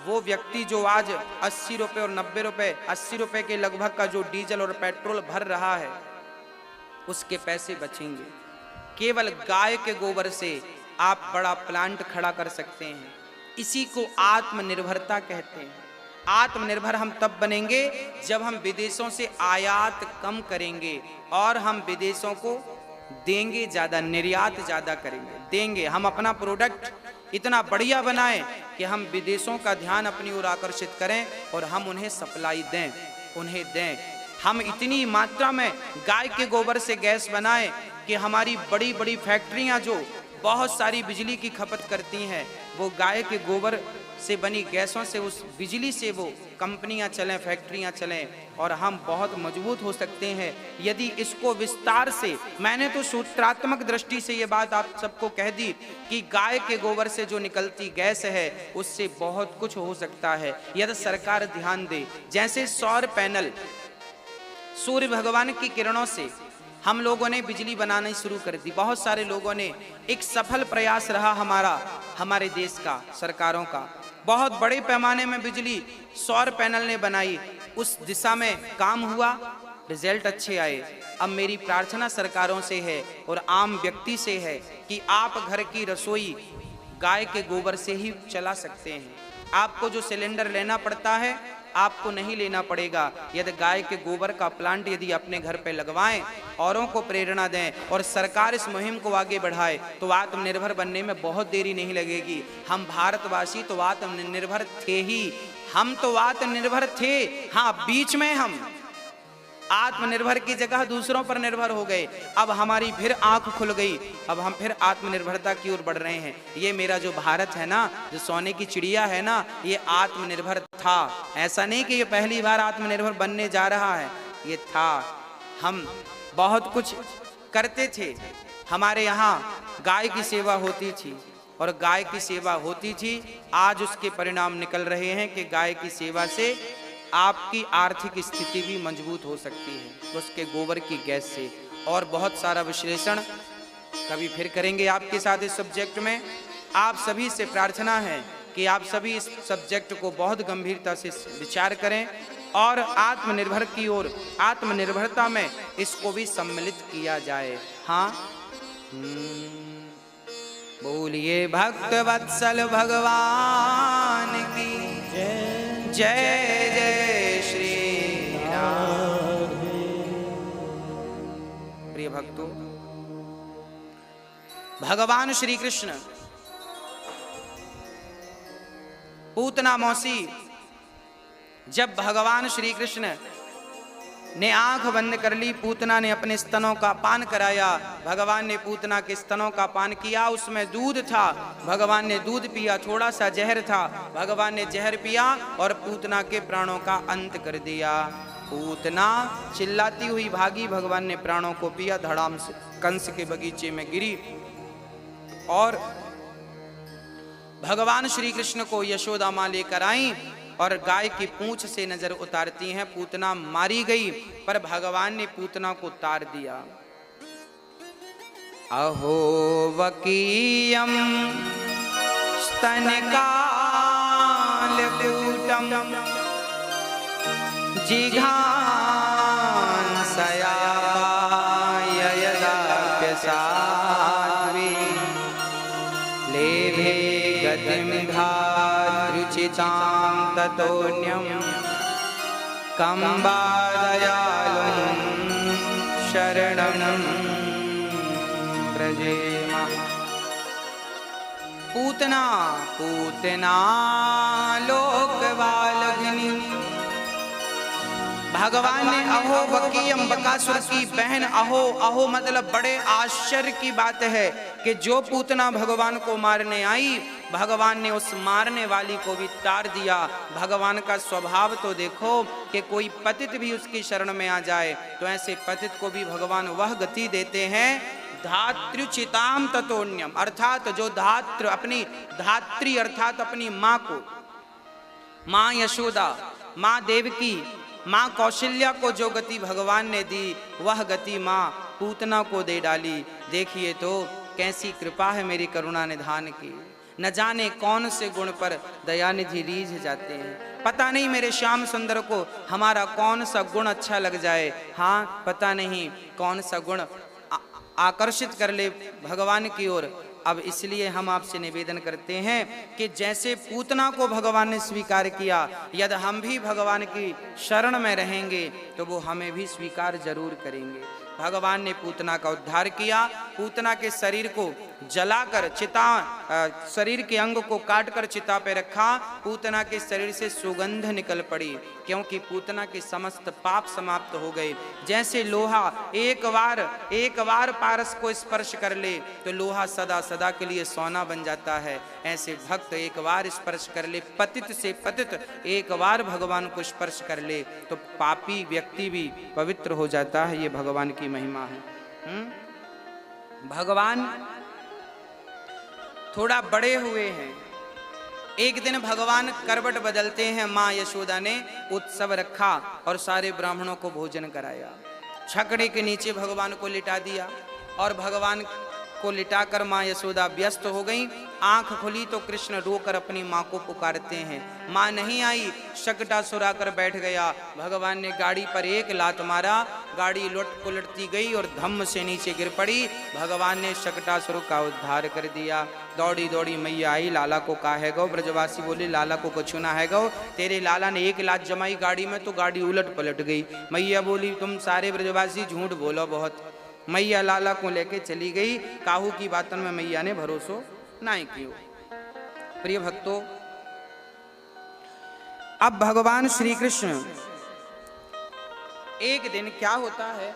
वो व्यक्ति जो आज 80 रुपए और 90 रुपए 80 रुपए के लगभग का जो डीजल और पेट्रोल भर रहा है, उसके पैसे बचेंगे। केवल गाय के गोबर से आप बड़ा प्लांट खड़ा कर सकते हैं। इसी को आत्मनिर्भरता कहते हैं। आत्मनिर्भर हम तब बनेंगे जब हम विदेशों से आयात कम करेंगे और हम विदेशों को देंगे ज्यादा, निर्यात ज्यादा करेंगे, देंगे। हम अपना प्रोडक्ट इतना बढ़िया बनाएं कि हम विदेशों का ध्यान अपनी ओर आकर्षित करें और हम उन्हें सप्लाई दें, उन्हें दें। हम इतनी मात्रा में गाय के गोबर से गैस बनाएं कि हमारी बड़ी बड़ी फैक्ट्रियां जो बहुत सारी बिजली की खपत करती हैं, वो गाय के गोबर से बनी गैसों से, उस बिजली से वो कंपनियां चलें, फैक्ट्रियां चलें और हम बहुत मजबूत हो सकते हैं यदि इसको विस्तार से। मैंने तो सूत्रात्मक दृष्टि से ये बात आप सबको कह दी कि गाय के गोबर से जो निकलती गैस है उससे बहुत कुछ हो सकता है यदि सरकार ध्यान दे। जैसे सौर पैनल, सूर्य भगवान की किरणों से हम लोगों ने बिजली बनाना शुरू कर दी। बहुत सारे लोगों ने, एक सफल प्रयास रहा हमारे देश का, सरकारों का। बहुत बड़े पैमाने में बिजली सौर पैनल ने बनाई, उस दिशा में काम हुआ, रिजल्ट अच्छे आए। अब मेरी प्रार्थना सरकारों से है और आम व्यक्ति से है कि आप घर की रसोई गाय के गोबर से ही चला सकते हैं। आपको जो सिलेंडर लेना पड़ता है आपको नहीं लेना पड़ेगा। यदि गाय के गोबर का प्लांट यदि अपने घर पे लगवाएं, औरों को प्रेरणा दें और सरकार इस मुहिम को आगे बढ़ाए तो आत्मनिर्भर बनने में बहुत देरी नहीं लगेगी। हम भारतवासी तो आत्मनिर्भर थे ही, हम तो आत्मनिर्भर थे। हाँ, बीच में हम आत्मनिर्भर की जगह दूसरों पर निर्भर हो गए। अब हमारी फिर आंख खुल गई, अब हम फिर आत्मनिर्भरता की ओर बढ़ रहे हैं। ये मेरा जो भारत है ना, जो सोने की चिड़िया है ना, ये आत्मनिर्भर था। ऐसा नहीं कि ये पहली बार आत्मनिर्भर बनने जा रहा है, ये था। हम बहुत कुछ करते थे। हमारे यहाँ गाय की सेवा होती थी और गाय की सेवा होती थी। आज उसके परिणाम निकल रहे हैं कि गाय की सेवा से आपकी आर्थिक स्थिति भी मजबूत हो सकती है उसके गोबर की गैस से। और बहुत सारा विश्लेषण कभी फिर करेंगे आपके साथ इस सब्जेक्ट में। आप सभी से प्रार्थना है कि आप सभी इस सब्जेक्ट को बहुत गंभीरता से विचार करें और आत्मनिर्भर की ओर, आत्मनिर्भरता में इसको भी सम्मिलित किया जाए। हाँ, बोलिए भक्त वत्सल भगवान की जय जय श्री राम। प्रिय भक्तों, भगवान श्री कृष्ण पूतना मौसी, जब भगवान श्री कृष्ण ने आंख बंद कर ली, पूतना ने अपने स्तनों का पान कराया। भगवान ने पूतना के स्तनों का पान किया, उसमें दूध था। भगवान ने दूध पिया, थोड़ा सा जहर था। भगवान ने जहर पिया और पूतना के प्राणों का अंत कर दिया। पूतना चिल्लाती हुई भागी, भगवान ने प्राणों को पिया, धड़ाम से कंस के बगीचे में गिरी। और भगवान श्री कृष्ण को यशोदा मां लेकर आई और गाय की पूंछ से नजर उतारती हैं। पूतना मारी गई, पर भगवान ने पूतना को तार दिया। अहो वकीयम स्तनकालकूटम जिघांसया यदाप्यसाध्वी लेभे गतिं धातृचितां ततोऽन्यं कं वा दयालुं शरणं व्रजेम। पूतना पूतना लोकवालघिनी, भगवान ने अहो वकीयम, बकासुर की बहन, अहो अहो मतलब बड़े आश्चर्य की बात है कि जो पूतना भगवान को मारने आई, भगवान ने उस मारने वाली को भी तार दिया। भगवान का स्वभाव तो देखो कि कोई पतित भी उसकी शरण में आ जाए तो ऐसे पतित को भी भगवान वह गति देते हैं, धातृचिताम ततोन्यम, अर्थात जो धातृ, अपनी धात्री अर्थात अपनी माँ को, माँ यशोदा, माँ देवकी, माँ कौशल्या को जो गति भगवान ने दी, वह गति माँ पूतना को दे डाली। देखिए तो कैसी कृपा है मेरी करुणा निधान की। न जाने कौन से गुण पर दयानिधि रीझ जाते हैं। पता नहीं मेरे श्याम सुंदर को हमारा कौन सा गुण अच्छा लग जाए। हाँ, पता नहीं कौन सा गुण आकर्षित कर ले भगवान की ओर। अब इसलिए हम आपसे निवेदन करते हैं कि जैसे पूतना को भगवान ने स्वीकार किया, यदि हम भी भगवान की शरण में रहेंगे तो वो हमें भी स्वीकार जरूर करेंगे। भगवान ने पूतना का उद्धार किया। पूतना के शरीर को जलाकर चिता, शरीर के अंग को काटकर चिता पे रखा। पूतना के शरीर से सुगंध निकल पड़ी, क्योंकि पूतना के समस्त पाप समाप्त हो गए। जैसे लोहा एक बार पारस को स्पर्श कर ले तो लोहा सदा सदा के लिए सोना बन जाता है, ऐसे भक्त एक बार स्पर्श कर ले, पतित से पतित एक बार भगवान को स्पर्श कर ले तो पापी व्यक्ति भी पवित्र हो जाता है। ये भगवान की महिमा है। भगवान थोड़ा बड़े हुए हैं। एक दिन भगवान करवट बदलते हैं। माँ यशोदा ने उत्सव रखा और सारे ब्राह्मणों को भोजन कराया। छकड़े के नीचे भगवान को लिटा दिया और भगवान को लिटाकर माँ यशोदा व्यस्त हो गई। आंख खुली तो कृष्ण रोकर अपनी माँ को पुकारते हैं। माँ नहीं आई, शकटासुर आकर बैठ गया। भगवान ने गाड़ी पर एक लात मारा, गाड़ी उलटती गई और धम्म से नीचे गिर पड़ी। भगवान ने शकटासुर का उद्धार कर दिया। दौड़ी दौड़ी मैया आई, लाला को कहा है गो। ब्रजवासी बोले लाला को कुछ ना है गो, तेरे लाला ने एक लात जमाई गाड़ी में तो गाड़ी उलट पलट गई। मैया बोली तुम सारे ब्रजवासी झूठ बोलो बहुत। मैया लाला को लेके चली गई। काहू की बातों में मैया ने भरोसो नहीं कियो। प्रिय भक्तों, अब भगवान श्री कृष्ण, एक दिन क्या होता है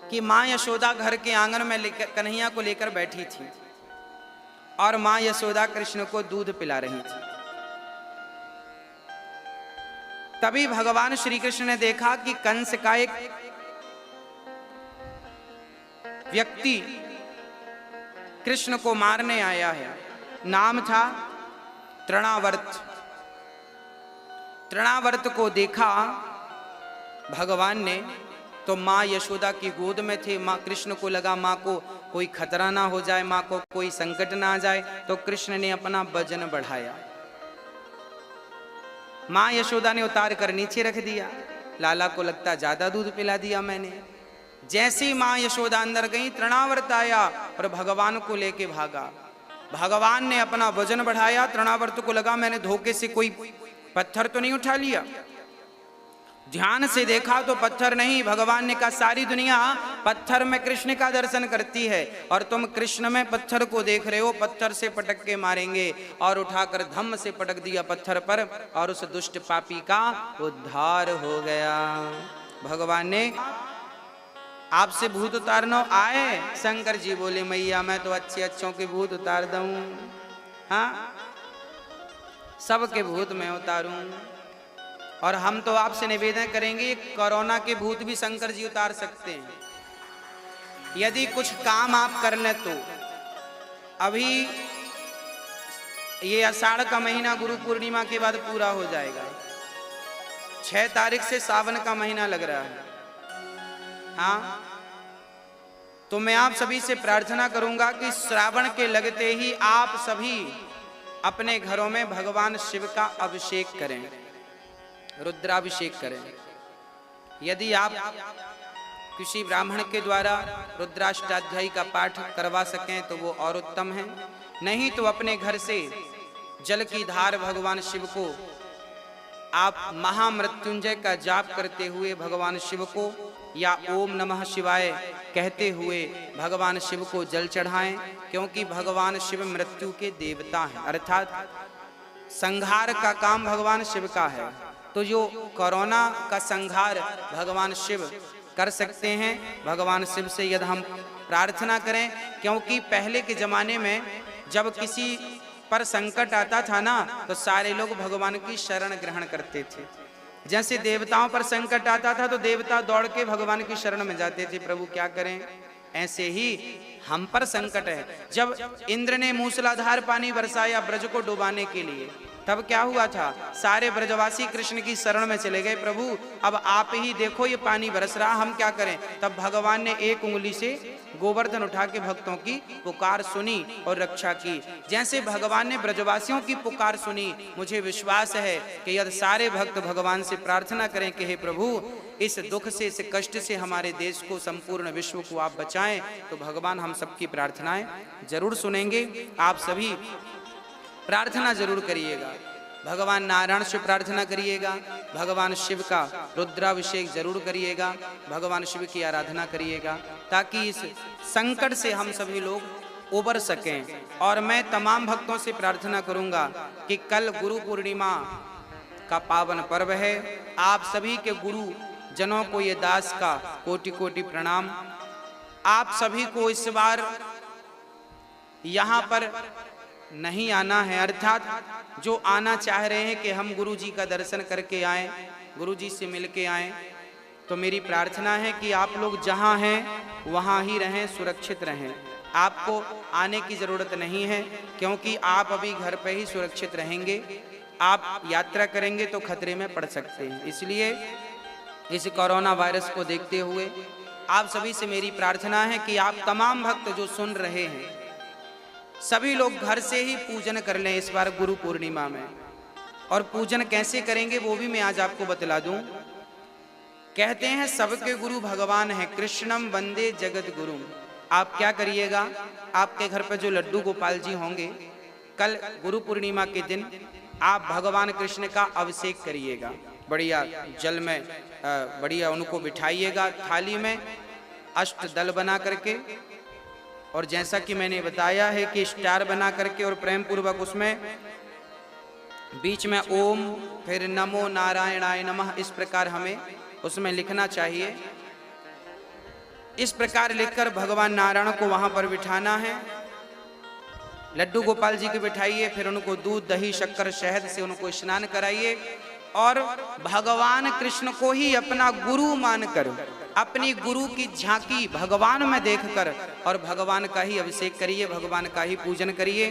कि माँ यशोदा घर के आंगन में कन्हैया को लेकर बैठी थी और माँ यशोदा कृष्ण को दूध पिला रही थी। तभी भगवान श्री कृष्ण ने देखा कि कंस का एक व्यक्ति कृष्ण को मारने आया है। नाम था तृणावर्त। तृणावर्त को देखा भगवान ने तो माँ यशोदा की गोद में थे। माँ कृष्ण को लगा माँ को कोई खतरा ना हो जाए, माँ को कोई संकट ना आ जाए, तो कृष्ण ने अपना वजन बढ़ाया। माँ यशोदा ने उतार कर नीचे रख दिया। लाला को लगता ज्यादा दूध पिला दिया मैंने। जैसी माँ यशोदा अंदर गई, तृणावर्त आया और भगवान को लेके भागा। भगवान ने अपना वजन बढ़ाया। तृणावर्त को लगा मैंने धोखे से कोई पत्थर तो नहीं उठा लिया। ध्यान से देखा तो पत्थर नहीं। भगवान ने कहा सारी दुनिया पत्थर में कृष्ण का दर्शन करती है और तुम कृष्ण में पत्थर को देख रहे हो। पत्थर से पटक के मारेंगे। और उठाकर धम्म से पटक दिया पत्थर पर और उस दुष्ट पापी का उद्धार हो गया। भगवान ने आपसे भूत उतारना आए। शंकर जी बोले मैया मैं तो अच्छे अच्छों के भूत उतार दूं। हाँ, सबके भूत मैं उतारूं। और हम तो आपसे निवेदन करेंगे, कोरोना के भूत भी शंकर जी उतार सकते हैं यदि कुछ काम आप कर लें तो। अभी ये आषाढ़ का महीना गुरु पूर्णिमा के बाद पूरा हो जाएगा। 6 तारीख से सावन का महीना लग रहा है। हाँ, तो मैं आप सभी से प्रार्थना करूंगा कि श्रावण के लगते ही आप सभी अपने घरों में भगवान शिव का अभिषेक करें, रुद्राभिषेक करें। यदि आप किसी ब्राह्मण के द्वारा रुद्राष्टाध्यायी का पाठ करवा सकें तो वो और उत्तम है। नहीं तो अपने घर से जल की धार भगवान शिव को आप महामृत्युंजय का जाप करते हुए भगवान शिव को या ओम नमः शिवाय कहते हुए भगवान शिव को जल चढ़ाएं, क्योंकि भगवान शिव मृत्यु के देवता हैं, अर्थात संहार का काम भगवान शिव का है। तो जो कोरोना का संहार भगवान शिव कर सकते हैं। भगवान शिव से यदि हम प्रार्थना करें, क्योंकि पहले के जमाने में जब किसी पर संकट आता था ना तो सारे लोग भगवान की शरण ग्रहण करते थे। जैसे देवताओं पर संकट आता था तो देवता दौड़ के भगवान की शरण में जाते थे, प्रभु क्या करें। ऐसे ही हम पर संकट है। जब इंद्र ने मूसलाधार पानी बरसाया ब्रज को डुबाने के लिए, तब क्या हुआ था, सारे ब्रजवासी कृष्ण की शरण में चले गए। प्रभु अब आप ही देखो ये पानी बरस रहा, हम क्या करें। तब भगवान ने एक उंगली से गोवर्धन उठा के भक्तों की पुकार सुनी और रक्षा की। जैसे भगवान ने ब्रजवासियों की पुकार सुनी, मुझे विश्वास है कि यदि सारे भक्त भगवान से प्रार्थना करें कि हे प्रभु इस दुख से, इस कष्ट से हमारे देश को, संपूर्ण विश्व को आप बचाएं, तो भगवान हम सबकी प्रार्थनाएं जरूर सुनेंगे। आप सभी प्रार्थना जरूर करिएगा। भगवान नारायण से प्रार्थना करिएगा, भगवान शिव का रुद्राभिषेक जरूर करिएगा, भगवान शिव की आराधना करिएगा, ताकि इस संकट से हम सभी लोग उबर सकें। और मैं तमाम भक्तों से प्रार्थना करूंगा कि कल गुरु पूर्णिमा का पावन पर्व है। आप सभी के गुरु जनों को ये दास का कोटि कोटि प्रणाम। आप सभी को इस बार यहाँ पर नहीं आना है, अर्थात जो आना चाह रहे हैं कि हम गुरु जी का दर्शन करके आएं, गुरु जी से मिल के आएं, तो मेरी प्रार्थना है कि आप लोग जहां हैं वहां ही रहें, सुरक्षित रहें। आपको आने की ज़रूरत नहीं है, क्योंकि आप अभी घर पे ही सुरक्षित रहेंगे। आप यात्रा करेंगे तो खतरे में पड़ सकते हैं। इसलिए इस कोरोना वायरस को देखते हुए आप सभी से मेरी प्रार्थना है कि आप तमाम भक्त जो सुन रहे हैं सभी लोग घर से ही पूजन कर लें इस बार गुरु पूर्णिमा में। और पूजन कैसे करेंगे वो भी मैं आज आपको बतला दूं। कहते हैं सबके गुरु भगवान हैं, कृष्णम वंदे जगत गुरु। आप क्या करिएगा, आपके घर पर जो लड्डू गोपाल जी होंगे, कल गुरु पूर्णिमा के दिन आप भगवान कृष्ण का अभिषेक करिएगा। बढ़िया जल में बढ़िया उनको बिठाइएगा थाली में, अष्टदल बना करके, और जैसा कि मैंने बताया है कि स्टार बना करके और प्रेम पूर्वक उसमें बीच में ओम, फिर नमो नारायणाय नमः, इस प्रकार हमें उसमें लिखना चाहिए। इस प्रकार लिखकर भगवान नारायण को वहां पर बिठाना है। लड्डू गोपाल जी को बिठाइए, फिर उनको दूध दही शक्कर शहद से उनको स्नान कराइए और भगवान कृष्ण को ही अपना गुरु मानकर, अपनी गुरु की झांकी भगवान में देखकर और भगवान का ही अभिषेक करिए, भगवान का ही पूजन करिए।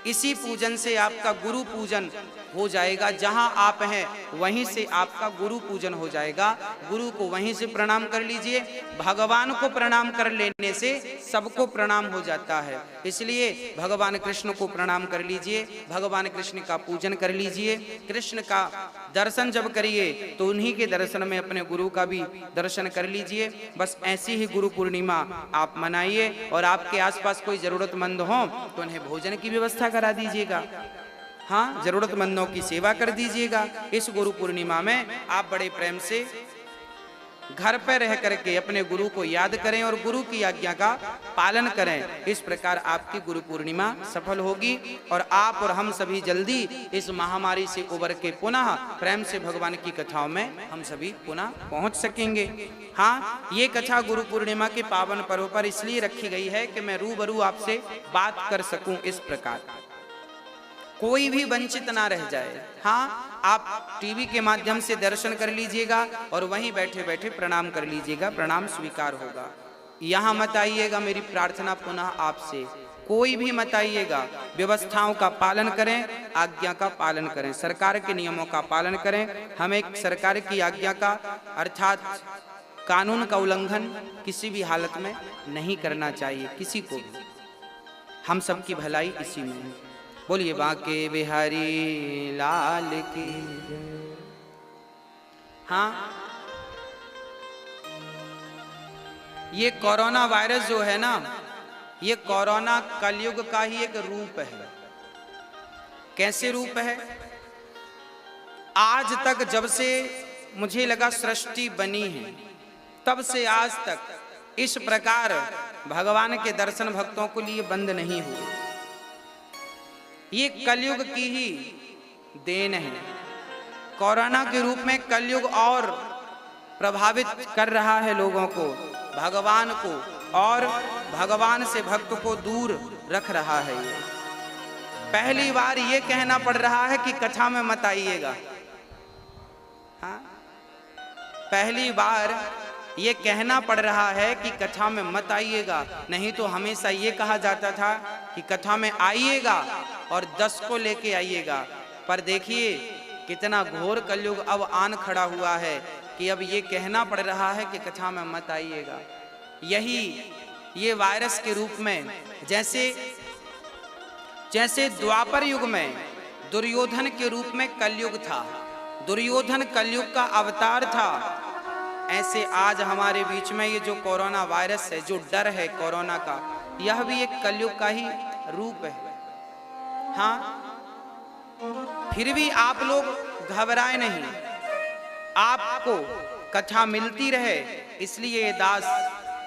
इसी पूजन से आपका गुरु पूजन हो जाएगा। जहां आप हैं वहीं से आपका गुरु पूजन हो जाएगा। गुरु को वहीं से प्रणाम कर लीजिए। भगवान को प्रणाम कर लेने से सबको प्रणाम हो जाता है, इसलिए भगवान कृष्ण को प्रणाम कर लीजिए, भगवान कृष्ण का पूजन कर लीजिए। कृष्ण का दर्शन जब करिए तो उन्हीं के दर्शन में अपने गुरु का भी दर्शन कर लीजिए। बस ऐसी ही गुरु पूर्णिमा आप मनाइए, और आपके आसपास कोई जरूरतमंद हो तो उन्हें भोजन की व्यवस्था करा दीजिएगा। हाँ, जरूरतमंदों की सेवा कर दीजिएगा। इस गुरु पूर्णिमा में आप बड़े प्रेम से घर पर रह करके अपने गुरु को याद करें और गुरु की आज्ञा का पालन करें। इस प्रकार आपकी गुरु पूर्णिमा सफल होगी और आप और हम सभी जल्दी इस महामारी से उबर के पुनः प्रेम से भगवान की कथाओं में हम सभी पुनः पहुंच सकेंगे। हाँ, ये कथा गुरु पूर्णिमा के पावन पर्व पर इसलिए रखी गई है कि मैं रूबरू आपसे बात कर सकूं। इस प्रकार कोई भी वंचित ना रह जाए। हाँ, आप टीवी के माध्यम से दर्शन कर लीजिएगा और वहीं बैठे बैठे प्रणाम कर लीजिएगा, प्रणाम स्वीकार होगा। यहाँ मत आइएगा, मेरी प्रार्थना पुनः आपसे, कोई भी मत आइएगा। व्यवस्थाओं का पालन करें, आज्ञा का पालन करें, सरकार के नियमों का पालन करें। हमें सरकार की आज्ञा का अर्थात कानून का उल्लंघन किसी भी हालत में नहीं करना चाहिए, किसी को भी। हम सबकी भलाई इसी में है। बोलिए बांके बिहारी लाल की जय। हाँ, ये कोरोना वायरस जो है ना, ये कोरोना कलयुग का ही एक रूप है। कैसे रूप है? आज तक जब से मुझे लगा सृष्टि बनी है, तब से आज तक इस प्रकार भगवान के दर्शन भक्तों को लिए बंद नहीं हुए। ये कलयुग की ही देन है। कोरोना के रूप में कलयुग और प्रभावित कर रहा है लोगों को, भगवान को, और भगवान से भक्त को दूर रख रहा है। ये पहली बार ये कहना पड़ रहा है कि कथा में मत आइएगा। हाँ, पहली बार ये कहना पड़ रहा है कि कथा में मत आइएगा। नहीं तो हमेशा ये कहा जाता था कि कथा में आइएगा और 10 को लेके आइएगा। पर देखिए कितना घोर कलयुग अब आन खड़ा हुआ है कि अब ये कहना पड़ रहा है कि कथा में मत आइएगा। यही ये वायरस के रूप में, जैसे द्वापर युग में दुर्योधन के रूप में कलयुग था, दुर्योधन कलयुग का अवतार था, ऐसे आज हमारे बीच में ये जो कोरोना वायरस है, जो डर है कोरोना का, यह भी एक कलयुग का ही रूप है। हाँ, फिर भी आप लोग घबराए नहीं। आपको कथा मिलती रहे, इसलिए ये दास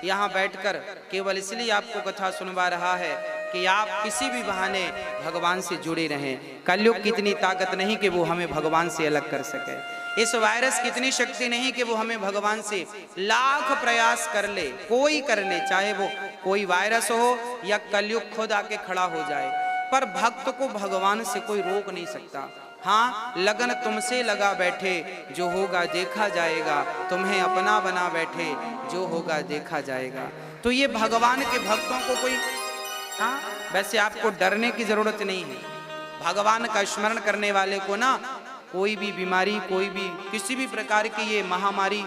यहाँ बैठकर केवल इसलिए आपको कथा सुनवा रहा है कि आप किसी भी बहाने भगवान से जुड़े रहें। कलयुग की इतनी ताकत नहीं कि वो हमें भगवान से अलग कर सके। इस वायरस की इतनी शक्ति नहीं कि वो हमें भगवान से लाख प्रयास कर ले, कोई कर ले, चाहे वो कोई वायरस हो या कलयुग खुद आके खड़ा हो जाए, पर भक्त को भगवान से कोई रोक नहीं सकता। हाँ, लगन तुमसे लगा बैठे, जो होगा देखा जाएगा, तुम्हें अपना बना बैठे, जो होगा देखा जाएगा। तो ये भगवान के भक्तों को कोई, हाँ, वैसे आपको डरने की जरूरत नहीं है। भगवान का स्मरण करने वाले को ना कोई भी बीमारी, कोई भी किसी भी प्रकार की ये महामारी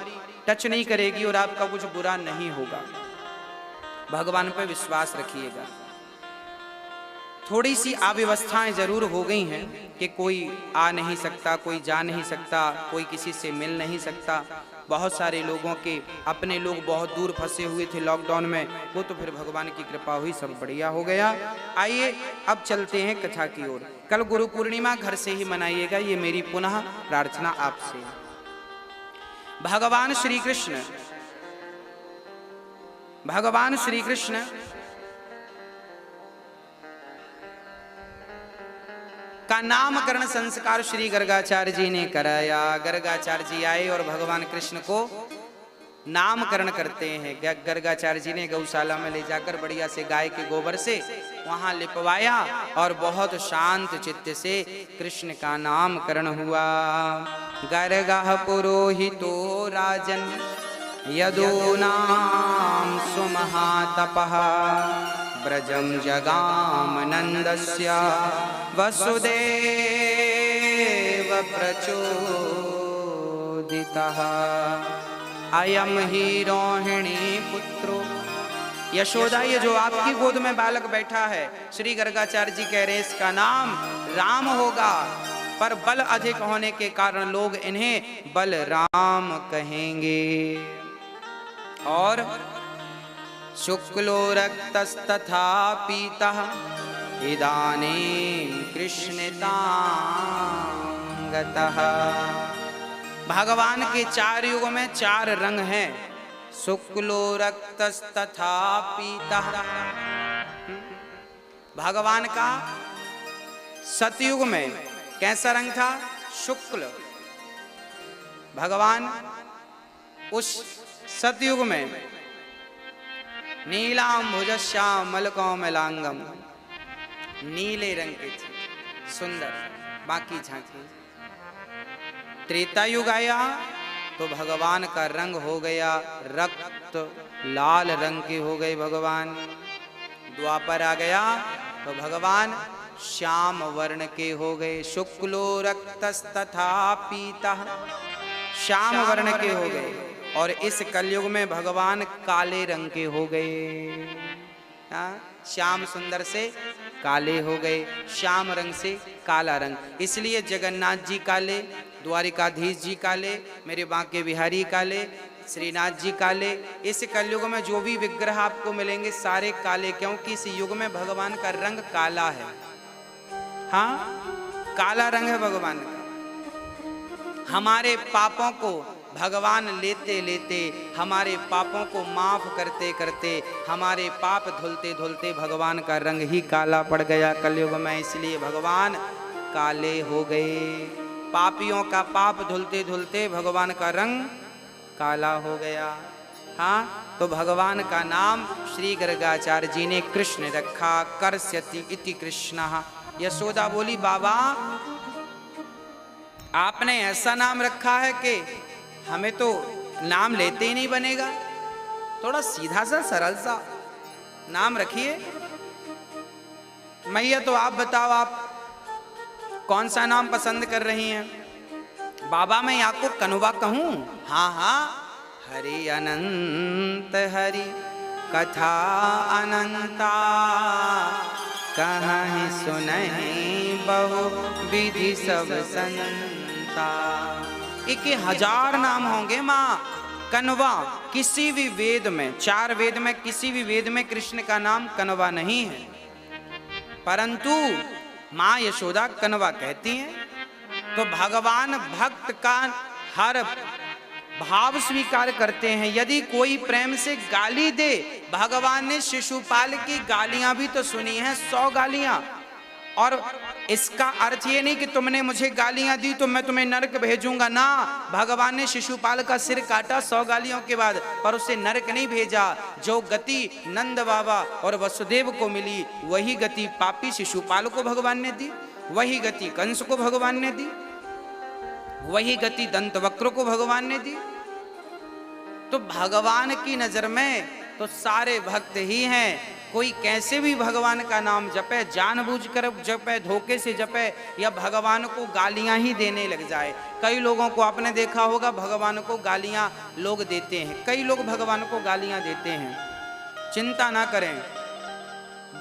टच नहीं करेगी और आपका कुछ बुरा नहीं होगा। भगवान पर विश्वास रखिएगा। थोड़ी सी अव्यवस्थाएं जरूर हो गई हैं कि कोई आ नहीं सकता, कोई जा नहीं सकता, कोई किसी से मिल नहीं सकता। बहुत सारे लोगों के अपने लोग बहुत दूर फंसे हुए थे लॉकडाउन में, वो तो फिर भगवान की कृपा हुई, सब बढ़िया हो गया। आइए अब चलते हैं कथा की ओर। कल गुरु पूर्णिमा घर से ही मनाइएगा, ये मेरी पुनः प्रार्थना आपसे। भगवान श्री कृष्ण का नामकरण संस्कार श्री गर्गाचार्य जी ने कराया। गर्गाचार्य जी आए और भगवान कृष्ण को नामकरण करते हैं। गर्गाचार्य जी ने गौशाला में ले जाकर बढ़िया से गाय के गोबर से वहां लिपवाया और बहुत शांत चित्त से कृष्ण का नामकरण हुआ। गर्गः पुरोहितो राजन यदूनां सुमहातपः ब्रजं जगाम नंदस्य वसुदेव प्रचोदितः अयम ही रोहिणी पुत्रो। यशोदा, ये जो आपकी गोद में बालक बैठा है, श्री गर्गाचार्य जी कह रहे हैं इसका नाम राम होगा, पर बल अधिक होने के कारण लोग इन्हें बलराम कहेंगे। और शुक्लो रक्तस्तथा पीतः इदानीं कृष्णतांगतः। भगवान के 4 युग में 4 रंग हैं, शुक्लो रक्तस्तथा पीतः। भगवान का सतयुग में कैसा रंग था? शुक्ल। भगवान उस सतयुग में नीलांबुजश्यामलकोमलांगम, नीले रंग के थे, सुंदर, बाकी झांकी। त्रेता युग आया तो भगवान का रंग हो गया रक्त, लाल रंग के हो गए भगवान। द्वापर आ गया तो भगवान श्याम वर्ण के हो गए, शुक्लो रक्तस्तथा पीतः, श्याम वर्ण के हो गए। और इस कलयुग में भगवान काले रंग के हो गए। श्याम सुंदर से काले हो गए, श्याम रंग से काला रंग। इसलिए जगन्नाथ जी काले, द्वारिकाधीश जी काले, मेरे बांके बिहारी काले, श्रीनाथ जी काले। इस कलयुग में जो भी विग्रह आपको मिलेंगे सारे काले, क्योंकि इस युग में भगवान का रंग काला है। हाँ, काला रंग है भगवान का। हमारे पापों को भगवान लेते लेते, हमारे पापों को माफ करते करते, हमारे पाप धुलते धुलते भगवान का रंग ही काला पड़ गया कलयुग में। इसलिए भगवान काले हो गए। पापियों का पाप धुलते धुलते भगवान का रंग काला हो गया। हाँ, तो भगवान का नाम श्री गर्गाचार्य जी ने कृष्ण रखा, कर्ष्यति इति कृष्णः। यशोदा बोली, बाबा आपने ऐसा नाम रखा है कि हमें तो नाम लेते ही नहीं बनेगा, थोड़ा सीधा सा सरल सा नाम रखिए। मैया तो आप बताओ, आप कौन सा नाम पसंद कर रही हैं? बाबा मैं आपको कनुवा कहूं? हाँ हाँ, हरि अनंत हरि कथा अनंता, कहीं सुनहि बहु विधि सब संता। 1000 नाम होंगे माँ। कनवा किसी भी वेद में, 4 वेद में किसी भी वेद में कृष्ण का नाम कनवा नहीं है, परंतु माँ यशोदा कनवा कहती हैं। तो भगवान भक्त का हर भाव स्वीकार करते हैं। यदि कोई प्रेम से गाली दे, भगवान ने शिशुपाल की गालियां भी तो सुनी हैं, 100 गालियां। और इसका अर्थ ये नहीं कि तुमने मुझे गालियां दी तो मैं तुम्हें नरक भेजूंगा ना। भगवान ने शिशुपाल का सिर काटा 100 गालियों के बाद, पर उसे नरक नहीं भेजा। जो गति नंद बाबा और वसुदेव को मिली, वही गति पापी शिशुपाल को भगवान ने दी, वही गति कंस को भगवान ने दी, वही गति दंतवक्र को भगवान ने दी। तो भगवान की नजर में तो सारे भक्त ही हैं। कोई कैसे भी भगवान का नाम जपे, जानबूझकर जपे, धोखे से जपे, या भगवान को गालियां ही देने लग जाए। कई लोगों को आपने देखा होगा, भगवान को गालियां लोग देते हैं। कई लोग भगवान को गालियां देते हैं। चिंता ना करें,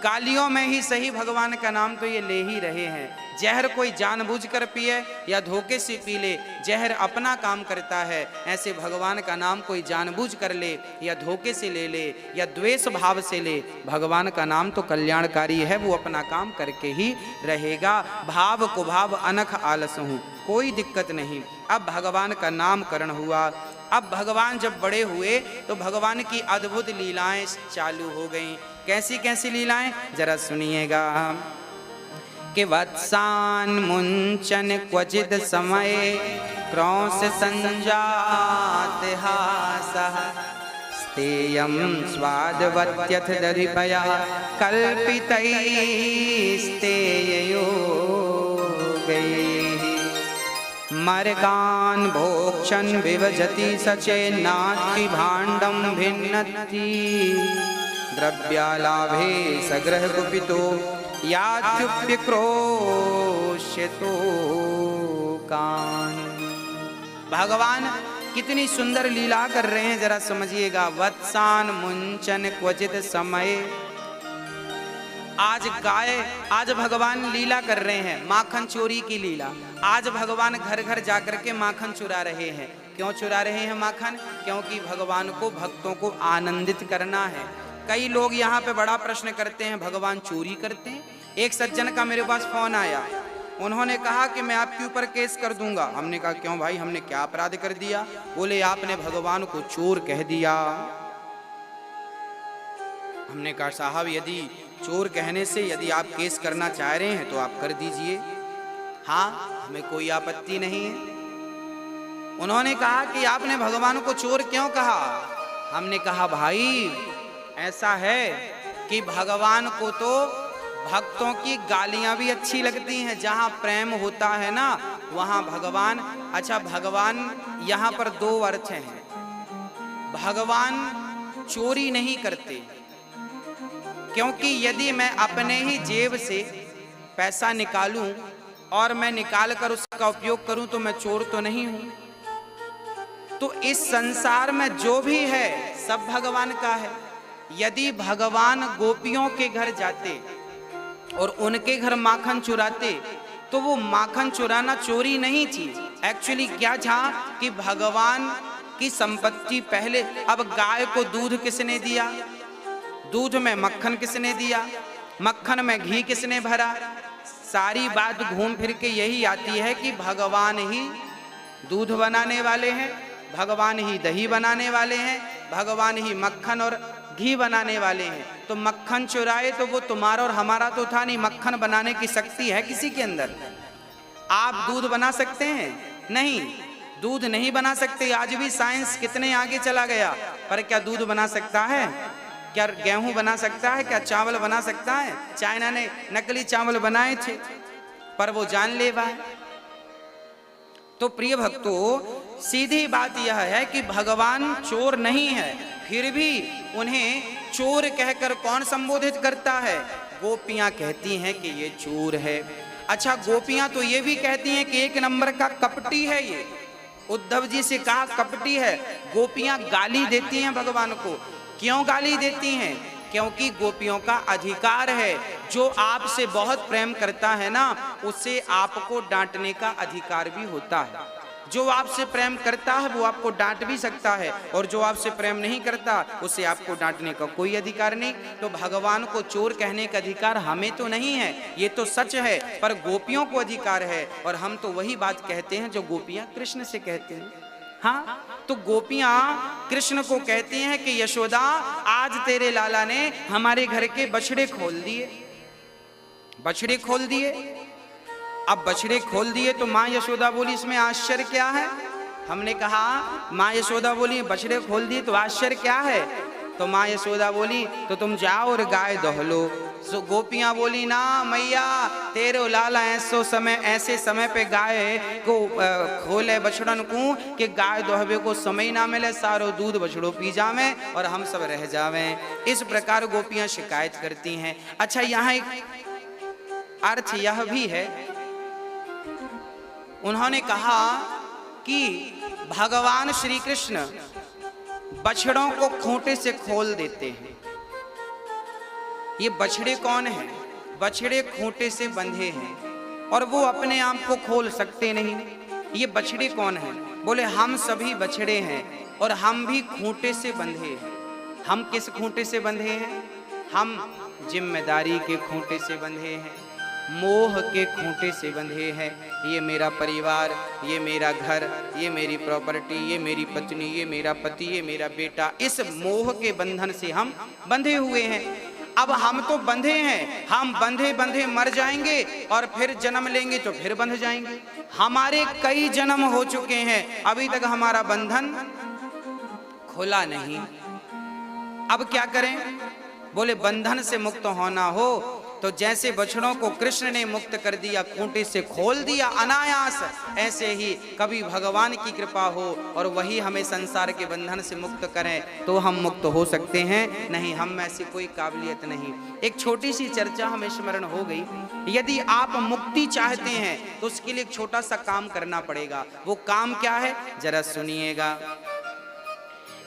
गालियों में ही सही भगवान का नाम तो ये ले ही रहे हैं। जहर कोई जानबूझकर पिए या धोखे से पी ले, जहर अपना काम करता है। ऐसे भगवान का नाम कोई जानबूझ कर ले या धोखे से ले ले या द्वेष भाव से ले, भगवान का नाम तो कल्याणकारी है, वो अपना काम करके ही रहेगा। भाव को भाव अनख आलस हूँ, कोई दिक्कत नहीं। अब भगवान का नामकरण हुआ। अब भगवान जब बड़े हुए तो भगवान की अद्भुत लीलाएं चालू हो गईं। कैसी कैसी लीलाएं, जरा सुनिएगा। कि वत्सान मुंचन क्वचित समय, क्रौंस संजात हासः, स्तेयं स्वादवत्यथ दधिपया कल्पितैस्तेययोगैः, मर्गान् भोक्षन् विभजति सचेन्नाति भाण्डं भिन्नति, द्रव्यालाभे सग्रह कुपितो यात्युप्य क्रोश्यतो कान। भगवान कितनी सुंदर लीला कर रहे हैं, जरा समझिएगा। वत्सान मुंचन क्वचित समय। आज भगवान लीला कर रहे हैं, माखन चोरी की लीला। आज भगवान घर घर जाकर के माखन चुरा रहे हैं। क्यों चुरा रहे हैं माखन? क्योंकि भगवान को, भक्तों को आनंदित करना है। कई लोग यहाँ पे बड़ा प्रश्न करते हैं, भगवान चोरी करते हैं? एक सज्जन का मेरे पास फोन आया, उन्होंने कहा कि मैं आपके ऊपर केस कर दूंगा। हमने कहा क्यों भाई, हमने क्या अपराध कर दिया? बोले आपने भगवान को चोर कह दिया। हमने कहा साहब यदि चोर कहने से यदि आप केस करना चाह रहे हैं तो आप कर दीजिए, हाँ हमें कोई आपत्ति नहीं है। उन्होंने कहा कि आपने भगवान को चोर क्यों कहा? हमने कहा भाई ऐसा है कि भगवान को तो भक्तों की गालियां भी अच्छी लगती हैं। जहां प्रेम होता है ना वहां भगवान, अच्छा भगवान यहाँ पर दो अर्थ हैं। भगवान चोरी नहीं करते, क्योंकि यदि मैं अपने ही जेब से पैसा निकालूं और मैं निकाल कर उसका उपयोग करूं तो मैं चोर तो नहीं हूं। तो इस संसार में जो भी है सब भगवान का है। यदि भगवान गोपियों के घर जाते और उनके घर माखन चुराते तो वो माखन चुराना चोरी नहीं थी। एक्चुअली क्या था कि भगवान की संपत्ति पहले, अब गाय को दूध किसने दिया? दूध में मक्खन किसने दिया? मक्खन में घी किसने भरा? सारी बात घूम फिर के यही आती है कि भगवान ही दूध बनाने वाले हैं, भगवान ही दही बनाने वाले हैं, भगवान ही मक्खन और घी बनाने वाले हैं। तो मक्खन चुराए तो वो तुम्हारा और हमारा तो था नहीं। मक्खन बनाने की शक्ति है किसी के अंदर? आप दूध बना सकते हैं? नहीं, दूध नहीं बना सकते। आज भी साइंस कितने आगे चला गया, पर क्या दूध बना सकता है? क्या गेहूं बना सकता है? क्या चावल बना सकता है? चाइना ने नकली चावल बनाए थे पर वो जानलेवा है। तो प्रिय भक्तों, सीधी बात यह है कि भगवान चोर नहीं है, फिर भी उन्हें चोर कहकर कौन संबोधित करता है? गोपियां कहती हैं कि ये चोर है। अच्छा, गोपियां तो ये भी कहती हैं कि एक नंबर का कपटी है ये। उद्धव जी से कहा कपटी है। गोपियां गाली देती हैं भगवान को। क्यों गाली देती हैं? क्योंकि गोपियों का अधिकार है, जो आपसे बहुत प्रेम करता है ना उससे आपको डांटने का अधिकार भी होता है। जो आपसे प्रेम करता है वो आपको डांट भी सकता है, और जो आपसे प्रेम नहीं करता उसे आपको डांटने का कोई अधिकार नहीं। तो भगवान को चोर कहने का अधिकार हमें तो नहीं है, ये तो सच है, पर गोपियों को अधिकार है। और हम तो वही बात कहते हैं जो गोपियां कृष्ण से कहते हैं। हाँ, तो गोपियां कृष्ण को कहती हैं कि यशोदा, आज तेरे लाला ने हमारे घर के बछड़े खोल दिए। बछड़े खोल दिए। अब बछड़े खोल दिए तो माँ यशोदा बोली इसमें आश्चर्य क्या है? हमने कहा, माँ यशोदा बोली बछड़े खोल दिए तो आश्चर्य क्या है? तो माँ यशोदा बोली तो तुम जाओ और गाय दोह लो। सो गोपियां बोली ना मैया, तेरे लाला ऐसे समय पे गाय को खोले बछड़न को कि गाय दोहबे को समय ना मिले, सारो दूध बछड़ो पी जावे और हम सब रह जावे। इस प्रकार गोपियां शिकायत करती हैं। अच्छा, यहाँ एक अर्थ यह भी है, उन्होंने कहा कि भगवान श्री कृष्ण बछड़ों को खूंटे से खोल देते हैं। ये बछड़े कौन हैं? बछड़े खूंटे से बंधे हैं और वो अपने आप को खोल सकते नहीं। ये बछड़े कौन हैं? बोले हम सभी बछड़े हैं और हम भी खूंटे से बंधे हैं। हम किस खूंटे से बंधे हैं? हम जिम्मेदारी के खूंटे से बंधे हैं, मोह के खूंटे से बंधे हैं। ये मेरा परिवार, ये मेरा घर, ये मेरी प्रॉपर्टी, ये मेरी पत्नी, ये मेरा पति, ये मेरा बेटा, इस मोह के बंधन से हम बंधे हुए हैं। अब हम तो बंधे हैं, हम बंधे बंधे मर जाएंगे और फिर जन्म लेंगे तो फिर बंध जाएंगे। हमारे कई जन्म हो चुके हैं, अभी तक हमारा बंधन खुला नहीं। अब क्या करें? बोले बंधन से मुक्त होना हो तो जैसे बछड़ों को कृष्ण ने मुक्त कर दिया, खूंटे से खोल दिया अनायास, ऐसे ही कभी भगवान की कृपा हो और वही हमें संसार के बंधन से मुक्त करें तो हम मुक्त हो सकते हैं, नहीं हम में ऐसी कोई काबिलियत नहीं। एक छोटी सी चर्चा हमें स्मरण हो गई, यदि आप मुक्ति चाहते हैं तो उसके लिए एक छोटा सा काम करना पड़ेगा। वो काम क्या है जरा सुनिएगा।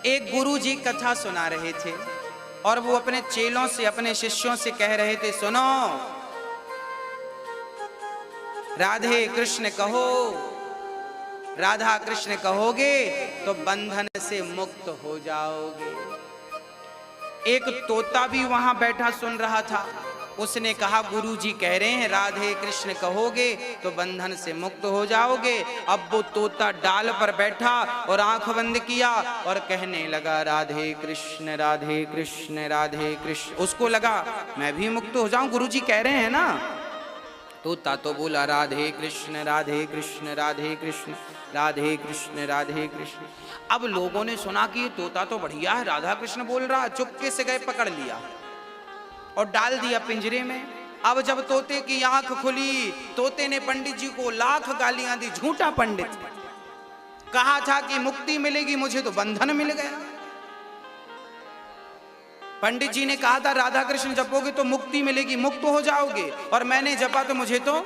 एक गुरुजी कथा सुना रहे थे और वो अपने चेलों से, अपने शिष्यों से कह रहे थे, सुनो राधे कृष्ण कहो, राधा कृष्ण कहोगे तो बंधन से मुक्त हो जाओगे। एक तोता भी वहां बैठा सुन रहा था, उसने कहा गुरुजी कह रहे हैं राधे कृष्ण कहोगे तो बंधन से मुक्त हो जाओगे। अब वो तोता डाल पर बैठा और आंख बंद किया और कहने लगा राधे कृष्ण राधे कृष्ण राधे कृष्ण। उसको लगा मैं भी मुक्त हो जाऊं, गुरुजी कह रहे हैं ना। तोता तो बोला राधे कृष्ण राधे कृष्ण राधे कृष्ण राधे कृष्ण राधे कृष्ण। अब लोगों ने सुना कि ये तोता तो बढ़िया है, राधा कृष्ण बोल रहा, चुपके से गए पकड़ लिया और डाल दिया पिंजरे में। अब जब तोते की आंख खुली, तोते ने पंडित जी को लाख गालियां दी, झूठा पंडित, कहा था कि मुक्ति मिलेगी, मुझे तो बंधन मिल गया। पंडित जी ने कहा था राधा कृष्ण जपोगे तो मुक्ति मिलेगी, मुक्त हो जाओगे, और मैंने जपा तो मुझे तो